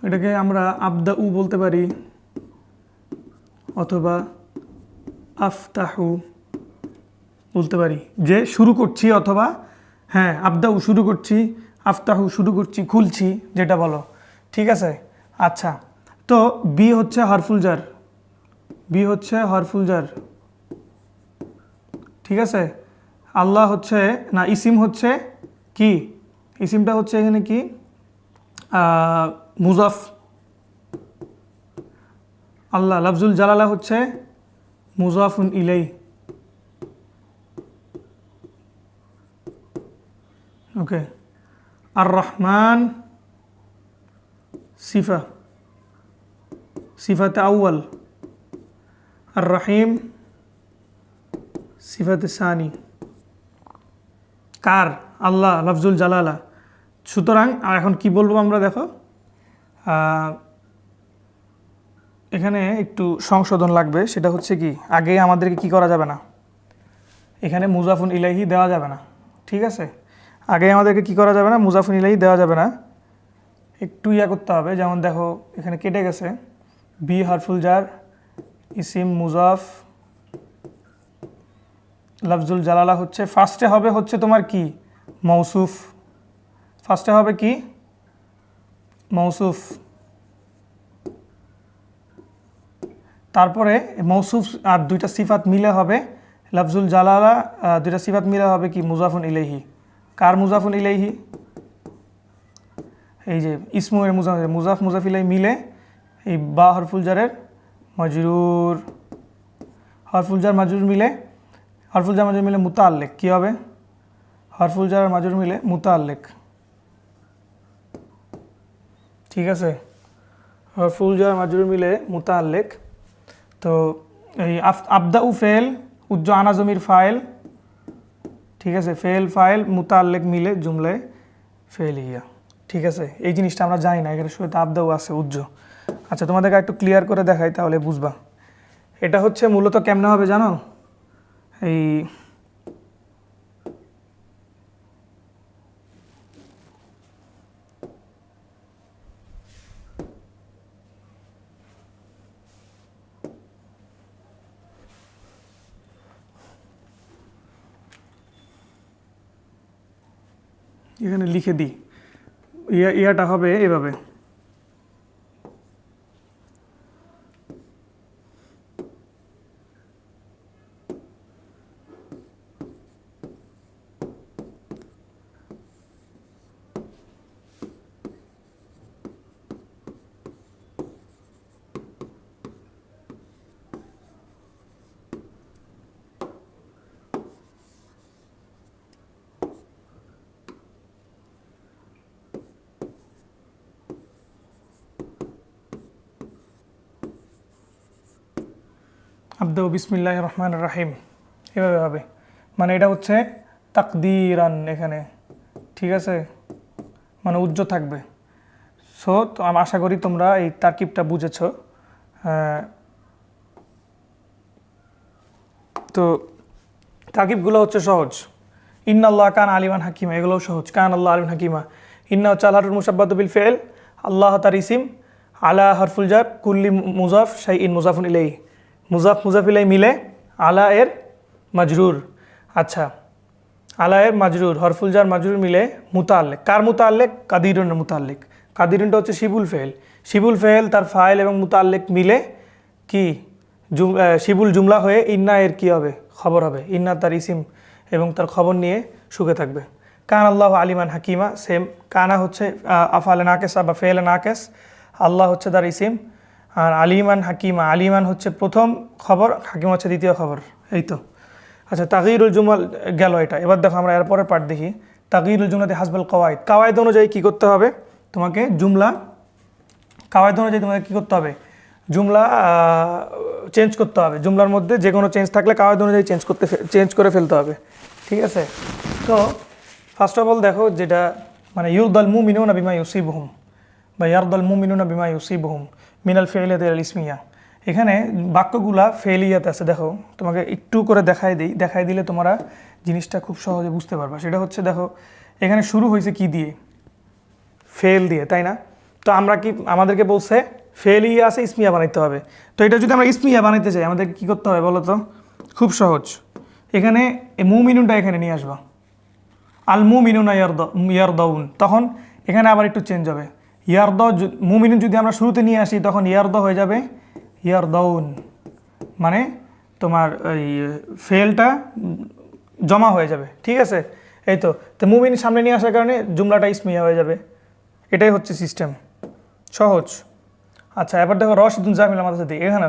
এটাকে আমরা আবদাউ বলতে পারি অথবা আফতাহু বলতে পারি, যে শুরু করছি, অথবা হ্যাঁ আবদাউ শুরু করছি, আফতাহু শুরু করছি, খুলছি, যেটা বলো। ঠিক আছে, আচ্ছা, তো বি হচ্ছে হারফুল জার, বি হচ্ছে হারফুল জার, ঠিক আছে। আল্লাহ হচ্ছে না, ইসিম হচ্ছে কি, ইসিমটা হচ্ছে এখানে কি মুজাফ, আল্লাহ লফজুল জালালা হচ্ছে মুজাফুন ইলাই। ওকে, আর রহমান সিফা, সিফাতে আউয়াল, আর রহিম সিফাতে সানি। কার? আল্লাহ লফজুল জালালা। সুতরাং এখন কি বলবো আমরা, দেখো এখানে একটু সংশোধন লাগবে, সেটা হচ্ছে কি, আগে আমাদেরকে কি করা যাবে না, এখানে মুজাফুন ইলাইহি দেওয়া যাবে না। ঠিক আছে, আগে আমাদেরকে কি করা যাবে না, মুজাফুন ইলাইহি দেওয়া যাবে না, একটু ইয়া করতে হবে। যেমন দেখো এখানে কেটে গেছে, বি হারফুল জার ইসিম মুজাফ লফজুল জালালা হচ্ছে ফার্স্টে হবে হচ্ছে তোমার কি মৌসুফ, ফার্স্টে হবে কি মৌসুফ, তারপরে মৌসুফ আর দুইটা সিফাত মিলে হবে লফজুল জালালা, দুইটা সিফাত মিলে হবে কি মুজাফুন ইলাইহি। কার মুজাফুন ইলাইহি? এই যে ইসমুয়ের মুজাফ মুজাফ মুজাফিলাই মিলে এই বা হরফুল জারের মাজরুর, হরফুল জার মাজরুর মিলে, হরফুল জার মাজরুর মিলে মুতাআল্লিক কী হবে? হরফুল জার মাজরুর মিলে মুতাআল্লিক, ঠিক আছে? হরফুল জার মাজরুর মিলে মুতাআল্লিক। তো এই আবদাউ ফেল, উজ্জ আনা জমির ফাইল, ঠিক আছে? ফেল ফাইল মুতাআল্লিক মিলে জুমলায় ফেলিয়া, ঠিক আছে? এই জিনিসটা আমরা জানি না, এখানে শুধু আবদাউ আছে উজ্জ। আচ্ছা, তোমাদেরকে একটু ক্লিয়ার করে দেখাই তাহলে বুঝবা। এটা হচ্ছে মূলত কেমনে হবে জানো? এই এখানে লিখে দিই, ইয়াটা হবে এভাবে, আবদাউ বিসমিল্লাহির রহমানির রহিম, এভাবে হবে। মানে এটা হচ্ছে তাকদিরান এখানে, ঠিক আছে? মানে উজ্জ্ব থাকবে। সো তো আমি আশা করি তোমরা এই তারকিবটা বুঝেছ। তো তারকিবগুলো হচ্ছে সহজ। ইন্নাল্লাহ কান আলিমান হাকিমা, এগুলোও সহজ। কান আল্লাহ আলিমান হাকিমা, ইন্না হচ্ছে আল্লাহর মুসাব্বাতু বিল ফেল, আল্লাহ তার ইসিম, আলা হরফুল জার, কুল্লি মুজাফ শাইইন মুজাফুন ইলাইহি, মুজাফ মুজাফ ইলাইহি মিলে আলা এর মাজরুর। আচ্ছা, আলা এর মাজরুর, হরফুল জার মাজরুর মিলে মুতাআল্লিক। কার মুতাআল্লিক? কাদিরুনের মুতাআল্লিক। কাদিরুনটা হচ্ছে শিবুল ফেল, শিবুল ফেল তার ফাইল এবং মুতাআল্লিক মিলে কি শিবুল জুমলা হয়ে ইন্না এর কী হবে? খবর হবে। ইন্না তার ইসিম এবং তার খবর নিয়ে সুখে থাকবে। কান আল্লাহ আলিমান হাকিমা, সেম। কানা হচ্ছে আফআলে নাকেসা বা ফেলে নাকেস, আল্লাহ হচ্ছে তার ইসিম, আর আলিমান হাকিমা, আলিমান হচ্ছে প্রথম খবর, হাকিম হচ্ছে দ্বিতীয় খবর। এই তো। আচ্ছা, তাগয়িরুল জুমাল গেল এটা। এবার দেখো আমরা এরপরের পার্ট দেখি। তাগয়িরুল জুমলাতে হাসবাল কওয়াইদ, কাওয়াইদ অনুযায়ী কী করতে হবে তোমাকে? জুমলা কাওয়াইদ অনুযায়ী তোমাকে কী করতে হবে? জুমলা চেঞ্জ করতে হবে। জুমলার মধ্যে যে কোনো চেঞ্জ থাকলে কাওয়াইদ অনুযায়ী চেঞ্জ করে ফেলতে হবে, ঠিক আছে? তো ফার্স্ট অফ অল দেখো, যেটা মানে ইউরদাল মুমিনুনা বিমা ইউসিবুহুম বা ইয়ারদাল মুমিনুনা বিমা ইউসিবুহুম মিনাল ফিইলিয়াতি আল ইসমিয়া, এখানে বাক্যগুলা ফেলিয়াতে আছে। দেখো তোমাকে একটু করে দেখাই দিলে তোমরা জিনিসটা খুব সহজে বুঝতে পারবা। সেটা হচ্ছে, দেখো এখানে শুরু হয়েছে কি দিয়ে? ফেল দিয়ে, তাই না? তো আমরা কি, আমাদেরকে বলছে ফেলিয়া আছে, ইসমিয়া বানাইতে হবে। তো এটা যদি আমরা ইসমিয়া বানাইতে চাই আমাদেরকে কী করতে হবে বলো তো? খুব সহজ। এখানে মুমিনুনটা এখানে নিয়ে আসবা, আল মুমিনুনা ইয়ারদাউন, তখন এখানে আবার একটু চেঞ্জ হবে। ইয়ারদ মুমিনুন যদি আমরা শুরুতে নিয়ে আসি তখন ইয়ারদ হয়ে যাবে ইয়ারদাউন, মানে তোমার ওই ফেলটা জমা হয়ে যাবে, ঠিক আছে? এই তো। তো মুমিন সামনে নিয়ে আসার কারণে জুমলাটা ইসমিয়া হয়ে যাবে। এটাই হচ্ছে সিস্টেম, সহজ। আচ্ছা, এবার দেখো রশিদুন জামিল আমাদের সাথে, এখানে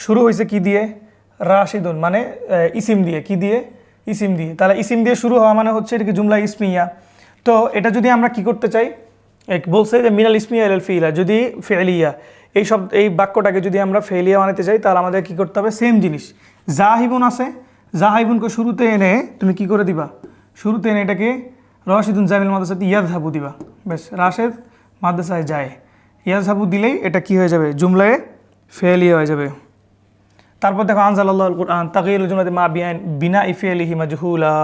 শুরু হয়েছে কি দিয়ে? রাশিদুন, মানে ইসিম দিয়ে। কি দিয়ে? ইসিম দিয়ে। তাহলে ইসিম দিয়ে শুরু হওয়া মানে হচ্ছে এটা কি জুমলা ইসমিয়া। তো এটা যদি আমরা কি করতে চাই, বলছে যে মিনাল ইসমিয়া ইলাল ফিইলা, যদি ফেলিয়া এই বাক্যটাকে যদি আমরা ফেলিয়া বানাতে চাই তাহলে আমাদের কি করতে হবে? সেম জিনিস। জাহিবুন আছে, জাহিবুনকে শুরুতে এনে তুমি কি করে দিবা? শুরুতে এনে এটাকে রশিদুন জামিল মাদ্রাসাতে ইয়াযহাবু দিবা, বেশ। রাশেদ মাদ্রাসায় যায়, ইয়াযহাবু দিলেই এটা কি হয়ে যাবে? জুমলায় ফেলিয়া হয়ে যাবে। তারপর দেখো আনজালাল্লাহুল কুরআন, তাগয়িরুল জুমলাতি মা বিনা ইফিলিহি মাজহুলা,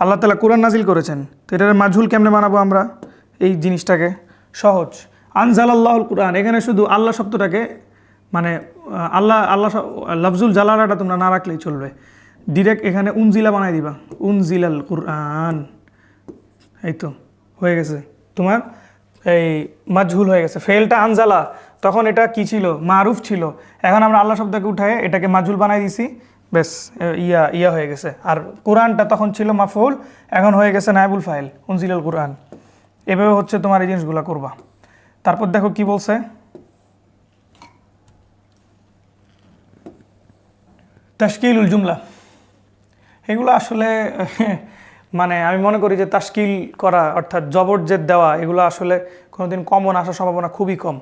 আল্লাহ তাআলা কোরআন নাজিল করেছেন। তো এটার মাজহুল কেমনে বানাবো আমরা এই জিনিসটাকে? সহজ। আনজালাল্লাহুল কুরআন, এখানে শুধু আল্লাহ শব্দটাকে, মানে আল্লাহ লফজুল জালালাটা তোমরা না রাখলেই চলবে। ডিরেক্ট এখানে উনজিলা বানাই দিবা, উনজিলাল কুরআন। এই তো হয়ে গেছে তোমার এই মাজহুল হয়ে গেছে। ফেলটা আনজালা, তখন এটা কি ছিল? মারুফ ছিল। এখন আমরা আল্লাহ শব্দকে উঠায় এটাকে মাজহুল বানাই দিছি, বেশ। ইয়া হয়ে গেছে। আর কোরআনটা তখন ছিল মাফউল, এখন হয়ে গেছে নায়েবুল ফাইল, উনজিলাল কুরআন। এভাবে হচ্ছে তোমার এই জিনিসগুলো করবা। তারপর দেখো কি বলছে, তাশকিলুল জুমলা। এগুলো আসলে মানে আমি মনে করি যে তাশকিল করা অর্থাৎ জবর জেদ দেওয়া এগুলো আসলে কোনোদিন কমন আসার সম্ভাবনা খুবই কম।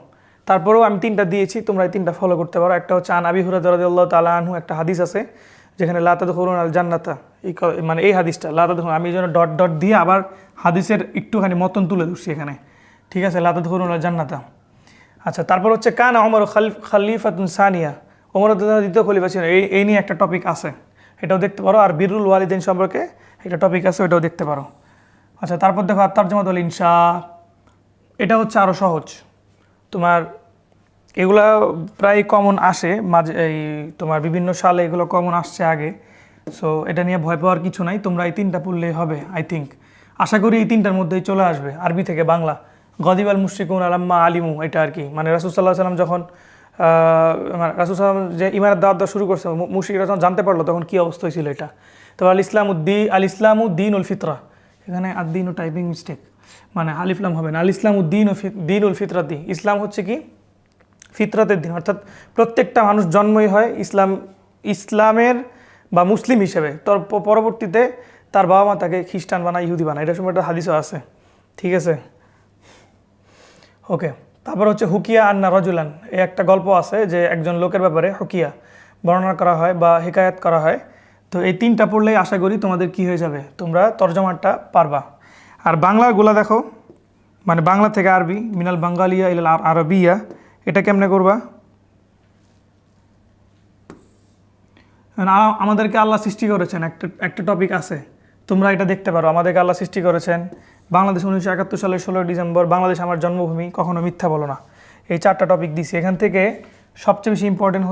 তারপরেও আমি 3টা দিয়েছি, তোমরা এই 3টা ফলো করতে পারো। একটা হচ্ছে আন আবি হুরায়রা রাদিয়াল্লাহু তাআলা আনহু, একটা হাদিস আছে যেখানে লা তাদখুলুনা আল জান্নাতা, মানে এই হাদিসটা লা তাদখুলুন, আমি এই জন্য ডট ডট দিয়ে আবার হাদিসের একটুখানি মতন তুলে ধরছি এখানে, ঠিক আছে, লা তাদখুলুনা আল জান্নাতা। আচ্ছা, তারপর হচ্ছে কানা ওমর খলিফাতুন সানিয়া, ওমর দ্বিতীয় খলিফা ছিল, এই নিয়ে একটা টপিক আছে, এটাও দেখতে পারো। আর বিরুল ওয়ালিদাইন সম্পর্কে একটা টপিক আছে, ওটাও দেখতে পারো। আচ্ছা, তারপর দেখো আত-তারজুমাতুল ইনশা, এটা হচ্ছে আরও সহজ। তোমার এগুলা প্রায় কমন আসে মাঝে, এই তোমার বিভিন্ন সালে এগুলো কমন আসছে আগে। সো এটা নিয়ে ভয় পাওয়ার কিছু নাই, তোমরা এই 3টা পড়লেই হবে আই থিঙ্ক। আশা করি এই 3টার মধ্যেই চলে আসবে আরবি থেকে বাংলা। গদিবাল মুশরিকুন আলাম্মা আলিমু, এটা আর কি, মানে রাসূল সাল্লাল্লাহু আলাইহি ওয়াসাল্লাম যখন রাসূল সাল্লাল্লাহু আলাইহি ওয়াসাল্লাম যে ইমানের দাওয়াত দেওয়া শুরু করছে, মুশরিকরা যখন জানতে পারলো তখন কী অবস্থা হয়েছিল এটা। তো আল ইসলামু দীনুল ফিতরা, এখানে আর দিন ও টাইপিং মিস্টেক, মানে আলিফলাম হবে না, আল ইসলামু দীনুল ফিতরাতি, ইসলাম হচ্ছে কি ফিতরাতের দিন, অর্থাৎ প্রত্যেকটা মানুষ জন্মই হয় ইসলামের বা মুসলিম হিসেবে, তোর পরবর্তীতে তার বাবা মা তাকে খ্রিস্টান বানায়, ইহুদি বানায়, এটা সময় একটা হাদিসও আছে, ঠিক আছে। ওকে, তারপর হচ্ছে হুকিয়া আন্না রজুলান, এই একটা গল্প আছে যে একজন লোকের ব্যাপারে হুকিয়া বর্ণনা করা হয় বা হিকায়াত করা হয়। তো এই 3টা পড়লেই আশা করি তোমাদের কি হয়ে যাবে, তোমরা তরজমাটা পারবা। আর বাংলাগুলা দেখো, মানে বাংলা থেকে আরবি, মিনাল বাঙ্গালিয়া ইলাল আরবিয়া, এটা কেমনে করবা। আমাদেরকে আল্লাহ সৃষ্টি করেছেন, একটা টপিক আছে, তোমরা এটা দেখতে পারো। আমাদেরকে আল্লাহ সৃষ্টি করেছেন বাংলাদেশ 1971 সালের 16 ডিসেম্বর, বাংলাদেশ আমার জন্মভূমি, কখনো মিথ্যা বলো না। এই 4টা টপিক দিছি। এখান থেকে সবচেয়ে বেশি ইম্পর্টেন্ট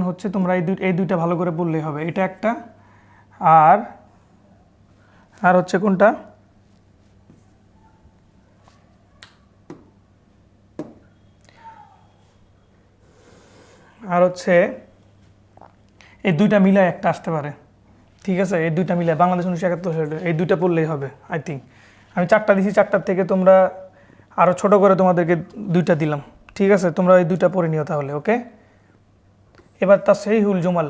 হচ্ছে তোমরা এই দুইটা ভালো করে বললেই হবে। এটা একটা, আর হচ্ছে কোনটা, আর হচ্ছে এই 2টা মিলায় একটা আসতে পারে, ঠিক আছে। এই 2টা মিলায় বাংলাদেশ 1971 সালে, এই 2টা পড়লেই হবে আই থিঙ্ক। আমি 4টা দিছি, 4টার থেকে তোমরা আরও ছোট করে তোমাদেরকে 2টা দিলাম, ঠিক আছে। তোমরা এই 2টা পড়ে নিও তাহলে, ওকে। এবার তাসহিহুল জুমাল,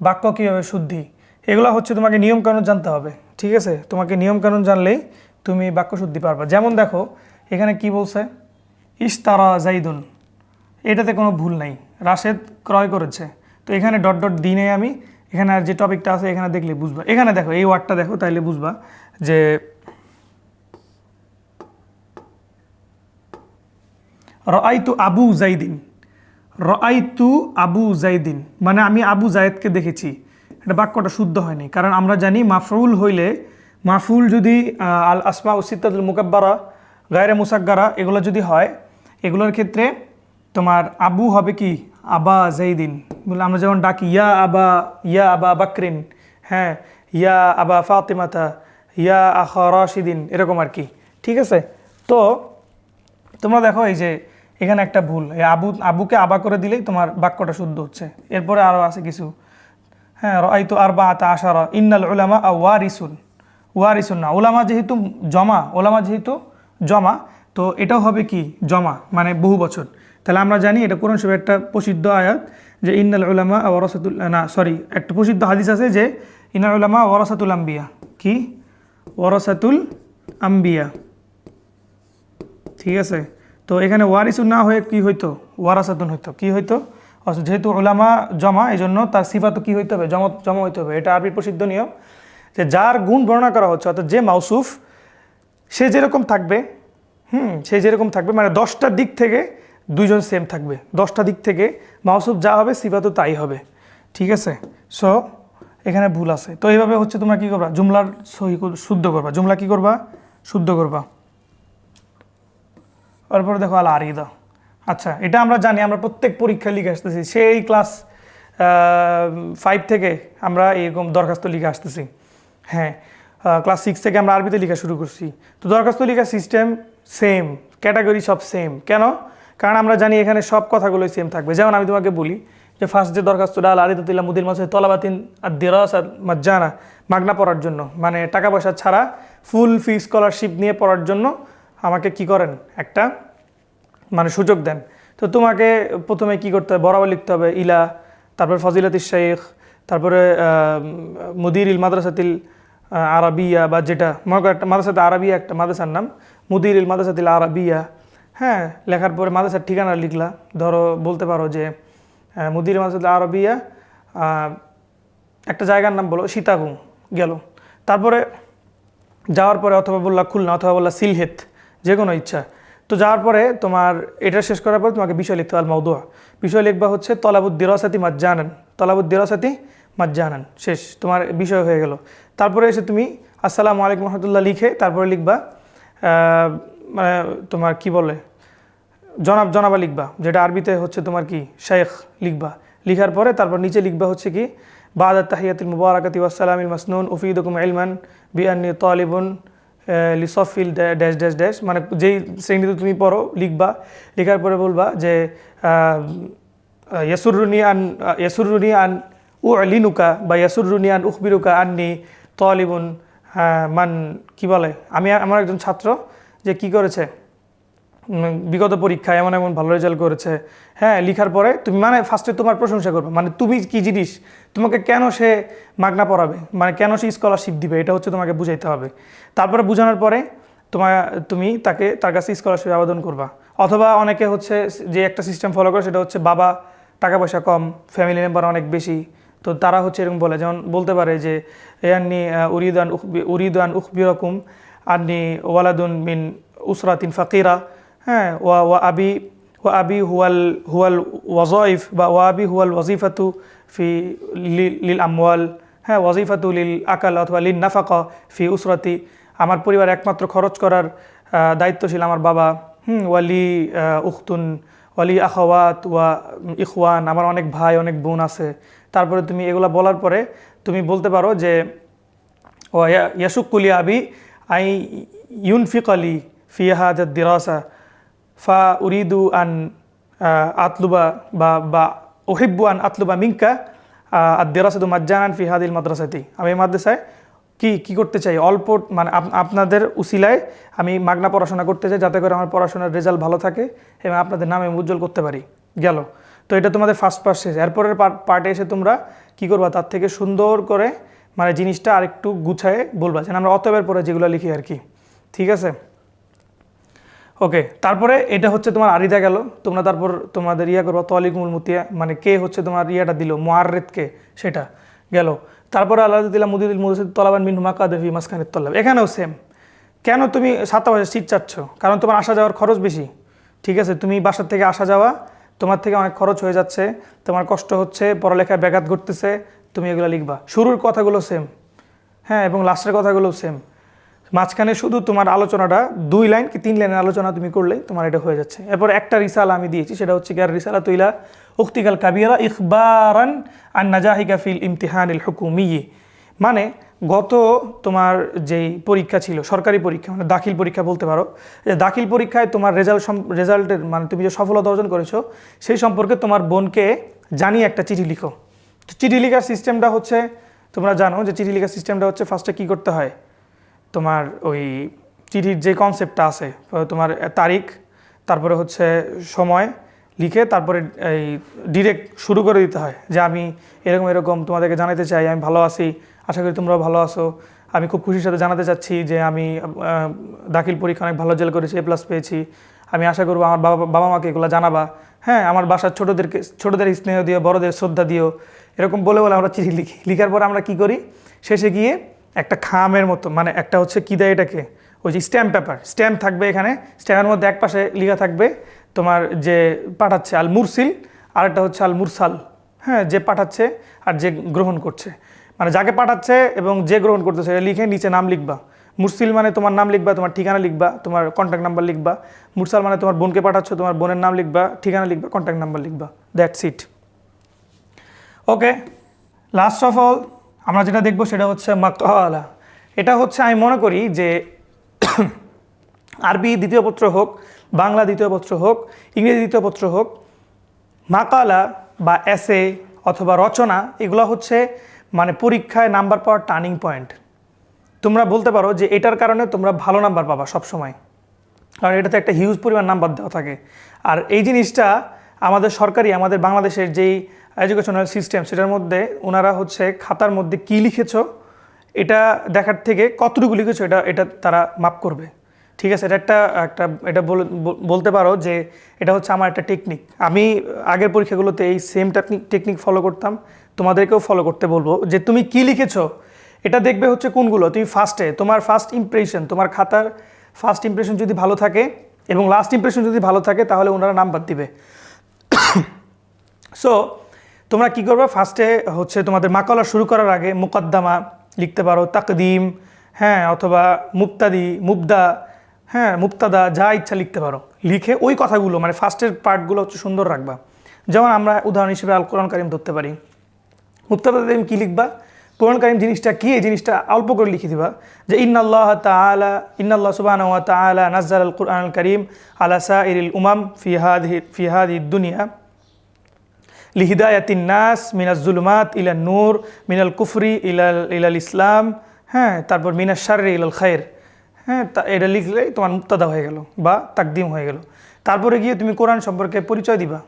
বাক্য কীভাবে শুদ্ধি, এগুলো হচ্ছে তোমাকে নিয়মকানুন জানতে হবে, ঠিক আছে। তোমাকে নিয়মকানুন জানলেই তুমি বাক্য শুদ্ধি পারবা। যেমন দেখো এখানে কি বলছে, ইশতারা জাইদুন, এটাতে কোনো ভুল নাই, রাশেদ ক্রয় করেছে। তো এখানে ডট ডট দিনে আমি এখানে আর যে টপিকটা আছে এখানে দেখলে বুঝবা। এখানে দেখো এই ওয়ার্ডটা দেখো, তাইলে বুঝবা যে রাআইতু আবু জাইদিন, রাআইতু আবু জাইদিন মানে আমি আবু জায়েদকে দেখেছি। এটা বাক্যটা শুদ্ধ হয়নি, কারণ আমরা জানি মাফউল হইলে, মাফউল যদি আল আসমা ও সিত্তাতুল মুকাব্বারা গায়রে মুসাগগারা এগুলো যদি হয়, এগুলোর ক্ষেত্রে তোমার আবু হবে কি আবা জাইদিন, বলে আমরা যেমন ডাকি ইয়া আবা বাকরিন, হ্যাঁ, ইয়া আবা ফাতিমাতা, ইয়া আখা রাশিদিন, এরকম আর কি, ঠিক আছে। তো তোমরা দেখো এই যে এখানে একটা ভুল, এই আবুকে আবা করে দিলেই তোমার বাক্যটা শুদ্ধ হচ্ছে। এরপরে আরও আছে কিছু, হ্যাঁ, রাআইতু আরবাআতা আশারা, ইন্নাল উলামা ওয়ারিসুন না, ওলামা যেহেতু জমা, তো এটাও হবে কি জমা, মানে বহু বছর। তাহলে আমরা জানি এটা কোরআন শরীফের একটা প্রসিদ্ধ আয়াত যে ইন্নাল উলামা ওয়ারাসাতুল, না সরি, একটা প্রসিদ্ধ হাদিস আছে যে ইন্নাল উলামা ওয়ারাসাতুল আম্বিয়া, কি ওয়ারাসাতুল আম্বিয়া, ঠিক আছে। তো এখানে ওয়ারিসুন না হয়ে কি হইতো, ওয়ারাসাতুন হইতো, কি হইতো, যেহেতু উলামা জমা, এই জন্য তার সিফাতও কি হইতে হবে, জমা হইতে হবে। এটা আরবি প্রসিদ্ধ নিয়ম যে যার গুণ বর্ণনা করা হচ্ছে, অর্থাৎ যে মাউসুফ, সে যেরকম থাকবে, মানে 10টা দিক থেকে 2জন সেম থাকবে, 10টা দিক থেকে মাউসুফ যা হবে সিফাতও তাই হবে, ঠিক আছে। সো এখানে ভুল আছে। তো এইভাবে হচ্ছে তোমরা কি করবা, জুমলার শুদ্ধ করবা, জুমলা কি করবা, শুদ্ধ করবা। তারপরে দেখো আল আরিদা, আচ্ছা এটা আমরা জানি, আমরা প্রত্যেক পরীক্ষায় লিখে আসতেছি, সেই ক্লাস 5 থেকে আমরা এরকম দরখাস্ত লিখে আসতেছি, হ্যাঁ, ক্লাস 6 থেকে আমরা আরবিতে লেখা শুরু করছি। তো দরখাস্ত লেখার সিস্টেম সেম, ক্যাটাগরি সব সেম। কেন? কারণ আমরা জানি এখানে সব কথাগুলোই সেম থাকবে। যেমন আমি তোমাকে বলি যে ফার্স্ট যে দরখাস্তটা আল আরিদা তিল্লা মুদির মাসে তলাবাতিন আর দিরাসা মাজ্জানা, মাগনা পড়ার জন্য, মানে টাকা পয়সা ছাড়া ফুল ফি স্কলারশিপ নিয়ে পড়ার জন্য আমাকে কি করেন একটা মানে সুযোগ দেন। তো তোমাকে প্রথমে কি করতে হবে, বরাবর লিখতে হবে ইলা, তারপর ফজিলাতুশ শাইখ, তারপরে মুদিরিল মাদ্রাসাতিল আরাবিয়া, বা যেটা মনে করো একটা মাদ্রাসাতে আরাবিয়া একটা মাদ্রাসার নাম, মুদিরিল মাদ্রাসাতিল আরাবিয়া। হ্যাঁ, লেখার পরে মাদ্রাসার ঠিকানা লিখলা, ধরো বলতে পারো যে মুদিরিল মাদ্রাসাতিল আরাবিয়া, একটা জায়গার নাম বলো সীতাকুঁ গেল। তারপরে যাওয়ার পরে অথবা বললা খুলনা অথবা বললা সিলহেত, যে কোনো ইচ্ছা। তো যাওয়ার পরে তোমার এটা শেষ করার পরে তোমাকে বিষয় লিখতে হবে মাওদুআ। বিষয় লিখবা হচ্ছে তলাবুদ দিরাসাতি মাজ্জানান, তলাবুদ দিরাসাতি মাজ্জানান, শেষ, তোমার বিষয় হয়ে গেল। তারপরে এসে তুমি আসসালামু আলাইকুম রহমতুল্লাহ লিখে তারপরে লিখবা মানে তোমার কি বলে জনাবা লিখবা, যেটা আরবিতে হচ্ছে তোমার কি শেখ লিখবা। লিখার পরে তারপর নিচে লিখবা হচ্ছে কি বাদ তাহিয়াতুল মুবারাকাতি ওয়াসসালামিল মাসনুন উফিদুকুম ইলমান বিআন্নি তালিবুন লিসফিল ড্যাশ ড্যাশ ড্যাশ, মানে যেই শ্রেণীতে তুমি পড়ো লিখবা। লেখার পরে বলবা যে ইয়াসুরুনি আন উলিনুকা বা ইয়াসুরুনি আন উখবিরুকা আন্নি তালিবুন মান, কি বলে আমি আমার একজন ছাত্র যে কি করেছে বিগত পরীক্ষায় এমন এমন ভালো রেজাল্ট করেছে। হ্যাঁ, লিখার পরে তুমি মানে ফার্স্টে তোমার প্রশংসা করবে, মানে তুমি কি জিনিস, তোমাকে কেন সে মাগনা পড়াবে, মানে কেন সে স্কলারশিপ দিবে, এটা হচ্ছে তোমাকে বুঝাইতে হবে। তারপরে বোঝানোর পরে তুমি তার কাছে স্কলারশিপ আবেদন করবা। অথবা অনেকে হচ্ছে যে একটা সিস্টেম ফলো করে, সেটা হচ্ছে বাবা টাকা পয়সা কম, ফ্যামিলি মেম্বার অনেক বেশি, তো তারা হচ্ছে এরকম বলে, যেমন বলতে পারে যে আন্নি উরিদান উখবিরকুম আন্নি ওয়ালাদুন মিন উসরাতিন ফাকিরা। হ্যাঁ, ওয়া আবি হুয়াল ওয়াজাইফ বা ওয়া আবি হুয়াল ওয়াজিফাতু ফি লিল আমওয়াল। হ্যাঁ, ওয়াজিফাতু লিল আকাল অথবা লিল নাফাকা ফি উসরাতি, আমার পরিবার একমাত্র খরচ করার দায়িত্বশীল আমার বাবা। ওয়ালি উখতুন ওয়ালি আখাওয়াত ওয়া ইখওয়ান, আমার অনেক ভাই অনেক বোন আছে। তারপরে তুমি এগুলা বলার পরে তুমি বলতে পারো যে ইয়াসুকুলি আবি আই ইউনফিক আলি ফি হাযাদ দিরাসা ফা উরিদু আন আতলুবা বা ওহিব্বু আন আতলুবা মিনকা আদ-দিরাসাতু মাজ্জানান ফি হাদিল মাদ্রাসাতি, আমি এই মাদ্রাসায় কি করতে চাই, অল্প মানে আপনাদের উসিলায় আমি মাগনা পড়াশোনা করতে চাই, যাতে করে আমার পড়াশোনার রেজাল্ট ভালো থাকে এবং আপনাদের নামে উজ্জ্বল করতে পারি। গেল। তো এটা তোমাদের ফার্স্ট পার্ট শেষ। এরপরের পার্টে এসে তোমরা কি করবা, তার থেকে সুন্দর করে মানে জিনিসটা আরেকটু গুছায়ে বলবা, যেন আমরা অতএবের পরে যেগুলো লিখি আর কি। ঠিক আছে, ওকে। তারপরে এটা হচ্ছে তোমার আরিদা গেল। তোমরা তারপর তোমাদের করবা তলিকুমুল মুতিয়া, মানে কে হচ্ছে তোমার দিল মুআররিদকে, সেটা গেল। তারপরে আল্লাহ দিল্লাহ মুদিদুল মুদাসসির তলাবান মিন মাকাদে ফি মাসকানিত তল্লাব, এখানেও সেম। কেন তুমি ছাত্রাবাসে সিট চাচ্ছ? কারণ তোমার আসা যাওয়ার খরচ বেশি। ঠিক আছে, তুমি বাসার থেকে আসা যাওয়া তোমার থেকে অনেক খরচ হয়ে যাচ্ছে, তোমার কষ্ট হচ্ছে, পড়ালেখায় ব্যাঘাত ঘটতেছে, তুমি এগুলো লিখবা। শুরুর কথাগুলো সেম, হ্যাঁ, এবং লাস্টের কথাগুলো সেম। মাঝখানে শুধু তোমার আলোচনাটা 2 লাইন কি 3 লাইনের আলোচনা তুমি করলেই তোমার এটা হয়ে যাচ্ছে। এরপর একটা রিসালা আমি দিয়েছি, সেটা হচ্ছে কি আর রিসালা তুইলা উক্তিকাল কাবিরা ইখবারান আন নাজাহিকা ফিল ইমতিহানিল হুকুমিয়্যি, মানে গত তোমার যেই পরীক্ষা ছিল সরকারি পরীক্ষা, মানে দাখিল পরীক্ষা বলতে পারো, যে দাখিল পরীক্ষায় তোমার রেজাল্টের মানে তুমি যে সফলতা অর্জন করেছো সেই সম্পর্কে তোমার বোনকে জানিয়ে একটা চিঠি লিখো। তো চিঠি লেখার সিস্টেমটা হচ্ছে, তোমরা জানো যে চিঠি লেখার সিস্টেমটা হচ্ছে ফার্স্টে কী করতে হয়, তোমার ওই চিঠির যে কনসেপ্টটা আছে, তোমার তারিখ, তারপরে হচ্ছে সময় লিখে তারপরে এই ডিরেক্ট শুরু করে দিতে হয় যে আমি এরকম তোমাদেরকে জানাতে চাই আমি ভালো আছি, আশা করি তোমরাও ভালো আছো, আমি খুব খুশির সাথে জানাতে চাচ্ছি যে আমি দাখিল পরীক্ষা অনেক ভালো রেজাল্ট করেছি, A+ পেয়েছি, আমি আশা করবো আমার বাবা মাকে এগুলো জানাবা। হ্যাঁ, আমার বাসার ছোটোদের স্নেহ দিও, বড়দের শ্রদ্ধা দিও, এরকম বলে আমরা চিঠি লিখি। লিখার পর আমরা কি করি, শেষে গিয়ে একটা খামের মতো, মানে একটা হচ্ছে কী দেয় এটাকে, ওই যে স্ট্যাম্প পেপার, স্ট্যাম্প থাকবে এখানে, স্ট্যাম্পের মধ্যে এক পাশে লেখা থাকবে তোমার যে পাঠাচ্ছে আল মুরসিল, আরেকটা হচ্ছে আল মুরসাল। হ্যাঁ, যে পাঠাচ্ছে আর যে গ্রহণ করছে, মানে যাকে পাঠাচ্ছে এবং যে গ্রহণ করতেছে এটা লিখে নিচে নাম লিখবা। মুরসিল মানে তোমার নাম লিখবা, তোমার ঠিকানা লিখবা, তোমার কন্ট্যাক্ট নাম্বার লিখবা। মুরসাল মানে তোমার বোনকে পাঠাচ্ছ, তোমার বোনের নাম লিখবা, ঠিকানা লিখবা, কন্ট্যাক্ট নাম্বার লিখবা। That's it. Okay, last of all আমরা যেটা দেখবো সেটা হচ্ছে মাকালা। এটা হচ্ছে আমি মনে করি যে আরবি দ্বিতীয় পত্র হোক, বাংলা দ্বিতীয় পত্র হোক, ইংরেজি দ্বিতীয় পত্র হোক, মাকালা বা এসে অথবা রচনা, এগুলো হচ্ছে মানে পরীক্ষায় নাম্বার পাওয়ার টার্নিং পয়েন্ট। তোমরা বলতে পারো যে এটার কারণে তোমরা ভালো নাম্বার পাবা সবসময়, কারণ এটাতে একটা হিউজ পরিমাণ নাম্বার দেওয়া থাকে। আর এই জিনিসটা আমাদের সরকারি, আমাদের বাংলাদেশের যেই এডুকেশনাল সিস্টেম, সেটার মধ্যে ওনারা হচ্ছে খাতার মধ্যে কী লিখেছো এটা দেখার থেকে কতটুকু লিখেছো এটা এটা তারা মাপ করবে। ঠিক আছে, এটা একটা একটা এটা বলতে পারো যে এটা হচ্ছে আমার একটা টেকনিক। আমি আগের পরীক্ষাগুলোতে এই সেম টেকনিক ফলো করতাম, তোমাদেরকেও ফলো করতে বলবো যে তুমি কি লিখেছো এটা দেখবে হচ্ছে কোনগুলো তুমি ফার্স্টে, তোমার ফার্স্ট ইমপ্রেশন, তোমার খাতার ফার্স্ট ইমপ্রেশন যদি ভালো থাকে এবং লাস্ট ইমপ্রেশন যদি ভালো থাকে তাহলে ওনারা নাম্বার দিবে। সো তোমরা কী করবে, ফার্স্টে হচ্ছে তোমাদের মাকালা শুরু করার আগে মুকদ্দমা লিখতে পারো, তাকদিম, হ্যাঁ, অথবা মুবতাদি, মুবদা, হ্যাঁ, মুবতাদা, যা ইচ্ছা লিখতে পারো। লিখে ওই কথাগুলো মানে ফার্স্টের পার্টগুলো হচ্ছে সুন্দর রাখবা। যেমন আমরা উদাহরণ হিসেবে আল কোরআন কারিম ধরতে পারি। মুবতাদাতে তুমি কী লিখবা, কোরআন কারিম জিনিসটা কী এই জিনিসটা অল্প করে লিখে দিবা যে ইন্নাল্লাহ সুবহানাহু ওয়া তাআলা নাজ্জাল আল কোরআন আল কারিম আলা সাইরিল উমাম ফি হাদিহি দুনিয়া লিহিদায়াতিন নাস মিনাজ জুলুমাত ইলান নূর মিনাল কুফরি ইলাল ইসলাম, হ্যাঁ, তারপর মিনাশ শাররি ইলাল খায়র। হ্যাঁ, এটা লিখলেই তোমার মুবতাদা হয়ে গেল বা তাকদিম হয়ে গেল। তারপরে গিয়ে তুমি কোরআন সম্পর্কে পরিচয় দিবা,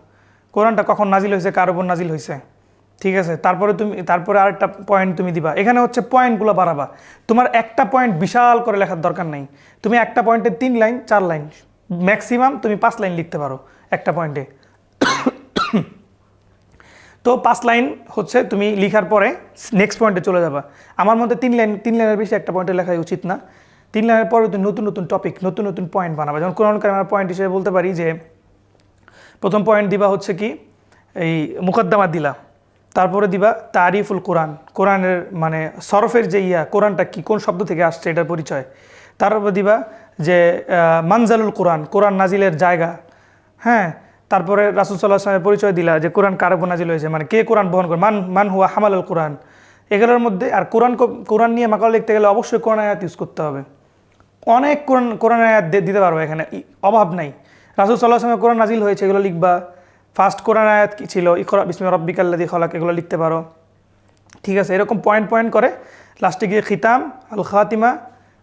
কোরআনটা কখন নাজিল হয়েছে, কার উপর নাজিল হয়েছে। ঠিক আছে, তারপরে আরেকটা পয়েন্ট তুমি দিবা। এখানে হচ্ছে পয়েন্টগুলো বাড়াবা। তোমার একটা পয়েন্ট বিশাল করে লেখার দরকার নেই, তুমি একটা পয়েন্টে 3 লাইন 4 লাইন, ম্যাক্সিমাম তুমি 5 লাইন লিখতে পারো একটা পয়েন্টে। তো 5 লাইন হচ্ছে তুমি লিখার পরে নেক্সট পয়েন্টে চলে যাবা। আমার মধ্যে 3 লাইনের বেশি একটা পয়েন্টে লেখাই উচিত না। 3 লাইনের পরে তুমি নতুন নতুন টপিক, নতুন নতুন পয়েন্ট বানাবা। যেমন কোরআন কারিমের পয়েন্ট হিসেবে বলতে পারি যে প্রথম পয়েন্ট দিবা হচ্ছে কি, এই মুকদ্দমা দিলা, তারপরে দিবা তারিফুল কোরআন, কোরআনের মানে সরফের যে কোরআনটা কি, কোন শব্দ থেকে আসছে এটার পরিচয়। তারপরে দিবা যে মানজালুল কোরআন, কোরআন নাজিলের জায়গা, হ্যাঁ। তারপরে রাসূল সাল্লাল্লাহু আলাইহি ওয়াসাল্লামের পরিচয় দিলা যে কোরআন কার উপর নাজিল হয়েছে, মানে কে কোরআন বহন করে, মান হুয়া হামালুল কোরআন। এগুলোর মধ্যে আর কোরআন নিয়ে মাকালা লিখতে গেলে অবশ্যই কোরআন আয়াত ইউজ করতে হবে। অনেক কোরআন আয়াত দিতে পারবো, এখানে অভাব নাই। রাসূল সাল্লাল্লাহু আলাইহি ওয়াসাল্লামের কোরআন নাজিল হয়েছে এগুলো লিখবা। ফার্স্ট কোরআন আয়াত কি ছিল, ইকরা বিসমি রাব্বিকাল্লাযী খালাক, এগুলো লিখতে পারো। ঠিক আছে, এরকম পয়েন্ট করে লাস্টে গিয়ে খিতাম, আল খাতিমা,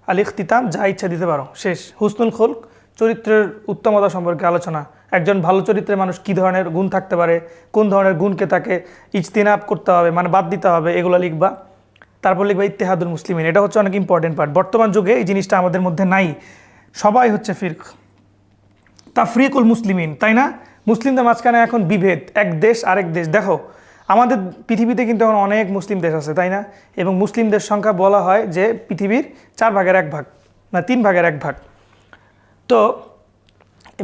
আল ইখতিতাম, যা ইচ্ছা দিতে পারো। শেষ। হুসনুল খুলক, চরিত্রের উত্তমতা সম্পর্কে আলোচনা। একজন ভালো চরিত্রের মানুষ কী ধরনের গুণ থাকতে পারে, কোন ধরনের গুণকে তাকে ইজতিনাব করতে হবে, মানে বাদ দিতে হবে, এগুলো লিখবা। তারপর লিখবা ইত্তেহাদুল মুসলিমিন, এটা হচ্ছে অনেক ইম্পর্টেন্ট পার্ট। বর্তমান যুগে এই জিনিসটা আমাদের মধ্যে নাই, সবাই হচ্ছে তাফরিকুল মুসলিমিন, তাই না? মুসলিমদের মাঝখানে এখন বিভেদ, এক দেশ আরেক দেশ। দেখো আমাদের পৃথিবীতে কিন্তু এখন অনেক মুসলিম দেশ আছে, তাই না? এবং মুসলিমদের সংখ্যা বলা হয় যে পৃথিবীর 4 ভাগের 1 ভাগ, না 3 ভাগের 1 ভাগ। তো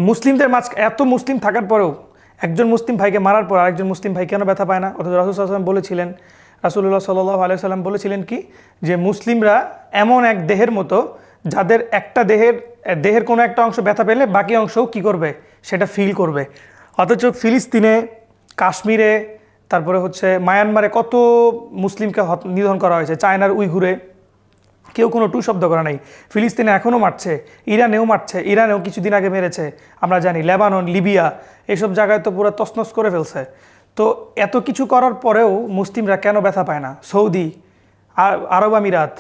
মুসলিমদের এত মুসলিম থাকার পরেও একজন মুসলিম ভাইকে মারার পর আরেকজন মুসলিম ভাই কেন ব্যথা পায় না? অথচ রাসূল সাল্লাল্লাহু আলাইহি ওয়াসাল্লাম বলেছিলেন, রাসূলুল্লাহ সাল্লাল্লাহু আলাইহি ওয়াসাল্লাম বলেছিলেন কি, যে মুসলিমরা এমন এক দেহের মতো যাদের একটা দেহের কোনো একটা অংশ ব্যথা পেলে বাকি অংশও কী করবে, সেটা ফিল করবে। অথচ ফিলিস্তিনে, কাশ্মীরে, তারপরে হচ্ছে মায়ানমারে কত মুসলিমকে নিধন করা হয়েছে, চায়নার উইঘুরে কেউ কোনো টু শব্দ করা নাই। ফিলিস্তিনে এখনও মারছে, ইরানেও মারছে, ইরানেও কিছুদিন আগে মেরেছে আমরা জানি, লেবানন, লিবিয়া, এইসব জায়গায় তো পুরো তছনছ করে ফেলছে। তো এত কিছু করার পরেও মুসলিমরা কেন ব্যথা পায় না? সৌদি, আরব আমিরাত,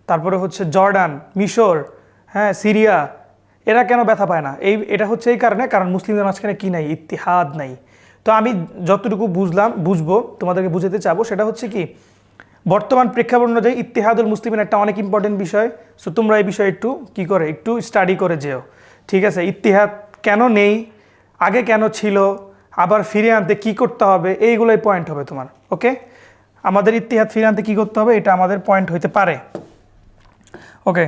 তারপরে হচ্ছে জর্ডান, মিশর, হ্যাঁ, সিরিয়া, এরা কেন ব্যথা পায় না? এটা হচ্ছে এই কারণে, কারণ মুসলিমদের মাঝখানে কী নাই, ইত্তিহাদ নাই। তো আমি যতটুকু বুঝবো তোমাদেরকে বুঝাতে চাবো সেটা হচ্ছে কি, বর্তমান প্রেক্ষাপট অনুযায়ী ইত্তেহাদুল মুসলিমিন একটা অনেক ইম্পর্টেন্ট বিষয়। সো তোমরা এই বিষয়ে একটু স্টাডি করে যেও। ঠিক আছে, ইত্তেহাদ কেন নেই, আগে কেন ছিল, আবার ফিরে আনতে কী করতে হবে, এইগুলোই পয়েন্ট হবে তোমার। ওকে, আমাদের ইত্তেহাদ ফিরে আনতে কী করতে হবে, এটা আমাদের পয়েন্ট হইতে পারে। ওকে,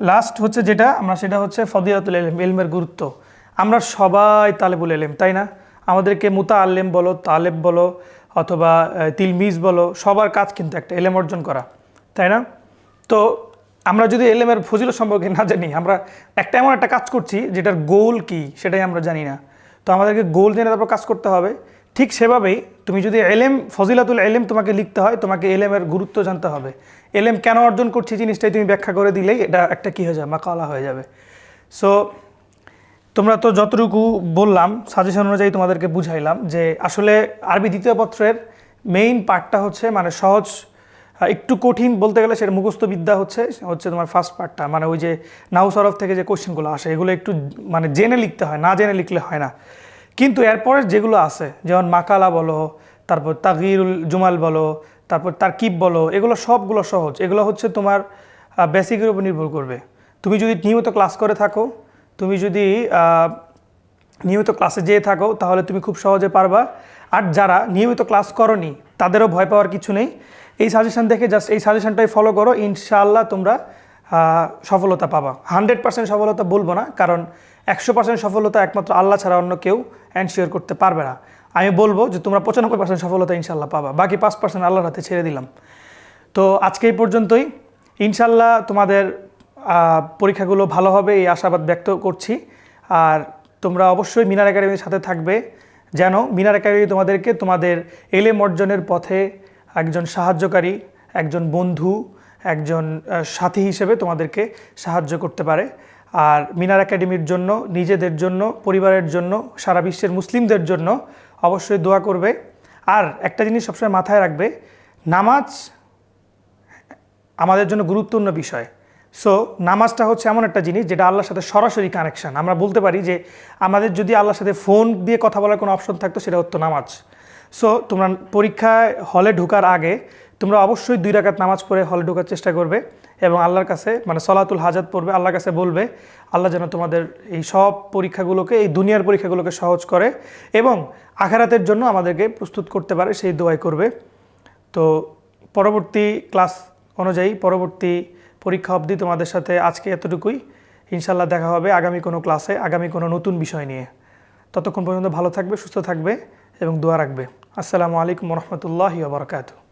লাস্ট হচ্ছে যেটা সেটা হচ্ছে ফদিলাতুল ইলম, ইলমের গুরুত্ব। আমরা সবাই তালেবুল ইলম, তাই না? আমাদেরকে মুতাআল্লিম বলো, তালেব বলো, অথবা তিলমিজ বলো, সবার কাজ কিন্তু একটা এলেম অর্জন করা, তাই না? তো আমরা যদি এলেমের ফজিলত সম্পর্কে না জানি, আমরা এমন একটা কাজ করছি যেটার গোল কি সেটাই আমরা জানি না। তো আমাদেরকে গোল জেনে তারপর কাজ করতে হবে। ঠিক সেভাবেই তুমি যদি ফজিলাতুল ইলম তোমাকে লিখতে হয়, তোমাকে এলেমের গুরুত্ব জানতে হবে। এলেম কেন অর্জন করছি জিনিসটাই তুমি ব্যাখ্যা করে দিলেই এটা একটা কী হয়ে যাবে, মাকালা হয়ে যাবে। সো তোমরা তো যতটুকু বললাম সাজেশন অনুযায়ী তোমাদেরকে বুঝাইলাম যে আসলে আরবি দ্বিতীয় পত্রের মেইন পার্টটা হচ্ছে মানে সহজ একটু কঠিন বলতে গেলে সেটা মুখস্থ বিদ্যা হচ্ছে তোমার ফার্স্ট পার্টটা, মানে ওই যে নাহু সরফ থেকে যে কোশ্চেনগুলো আসে এগুলো একটু মানে জেনে লিখতে হয়, না জেনে লিখলে হয় না। কিন্তু এরপরে যেগুলো আছে যেমন মাকালা বলো, তারপর তাগিরুল জুমাল বলো, তারপর তারকিব বলো, এগুলো সবগুলো সহজ। এগুলো হচ্ছে তোমার বেসিকের উপর নির্ভর করবে। তুমি যদি নিয়মিত ক্লাস করে থাকো, তুমি যদি নিয়মিত ক্লাসে যেয়ে থাকো তাহলে তুমি খুব সহজে পারবা। আর যারা নিয়মিত ক্লাস করনি তাদেরও ভয় পাওয়ার কিছু নেই। এই সাজেশন দেখে জাস্ট এই সাজেশনটাই ফলো করো, ইনশাআল্লাহ তোমরা সফলতা পাবা। 100% সফলতা বলবো না, কারণ 100% সফলতা একমাত্র আল্লাহ ছাড়া অন্য কেউ এনশিওর করতে পারবে না। আমি বলবো যে তোমরা 95% সফলতা ইনশাআল্লাহ পাবা, বাকি 5% আল্লাহর হাতে ছেড়ে দিলাম। তো আজকে এই পর্যন্তই। ইনশাআল্লাহ তোমাদের পরীক্ষাগুলো ভালো হবে এই আশাবাদ ব্যক্ত করছি। আর তোমরা অবশ্যই মিনার একাডেমির সাথে থাকবে, যেন মিনার একাডেমি তোমাদেরকে তোমাদের এলেম অর্জনের পথে একজন সাহায্যকারী, একজন বন্ধু, একজন সাথী হিসেবে তোমাদেরকে সাহায্য করতে পারে। আর মিনার একাডেমির জন্য, নিজেদের জন্য, পরিবারের জন্য, সারা বিশ্বের মুসলিমদের জন্য অবশ্যই দোয়া করবে। আর একটা জিনিস সবসময় মাথায় রাখবে, নামাজ আমাদের জন্য গুরুত্বপূর্ণ বিষয়। সো নামাজটা হচ্ছে এমন একটা জিনিস যেটা আল্লাহর সাথে সরাসরি কানেকশান। আমরা বলতে পারি যে আমাদের যদি আল্লাহর সাথে ফোন দিয়ে কথা বলার কোনো অপশন থাকতো সেটা হতো নামাজ। সো তোমরা পরীক্ষায় হলে ঢোকার আগে তোমরা অবশ্যই 2 রাকাত নামাজ পড়ে হলে ঢোকার চেষ্টা করবে এবং আল্লাহর কাছে মানে সলাতুল হাজাত পড়বে, আল্লাহর কাছে বলবে আল্লাহ যেন তোমাদের এই সব পরীক্ষাগুলোকে, এই দুনিয়ার পরীক্ষাগুলোকে সহজ করে এবং আখিরাতের জন্য আমাদেরকে প্রস্তুত করতে পারে, সেই দোয়াই করবে। তো পরবর্তী ক্লাস অনুযায়ী পরবর্তী পরীক্ষা অবধি তোমাদের সাথে আজকে এতটুকুই। ইনশাআল্লাহ দেখা হবে আগামী কোনো ক্লাসে, আগামী কোনো নতুন বিষয় নিয়ে। ততক্ষণ পর্যন্ত ভালো থাকবে, সুস্থ থাকবে এবং দোয়া রাখবে। আসসালামু আলাইকুম ওয়া রাহমাতুল্লাহি ওয়া বারাকাতুহু।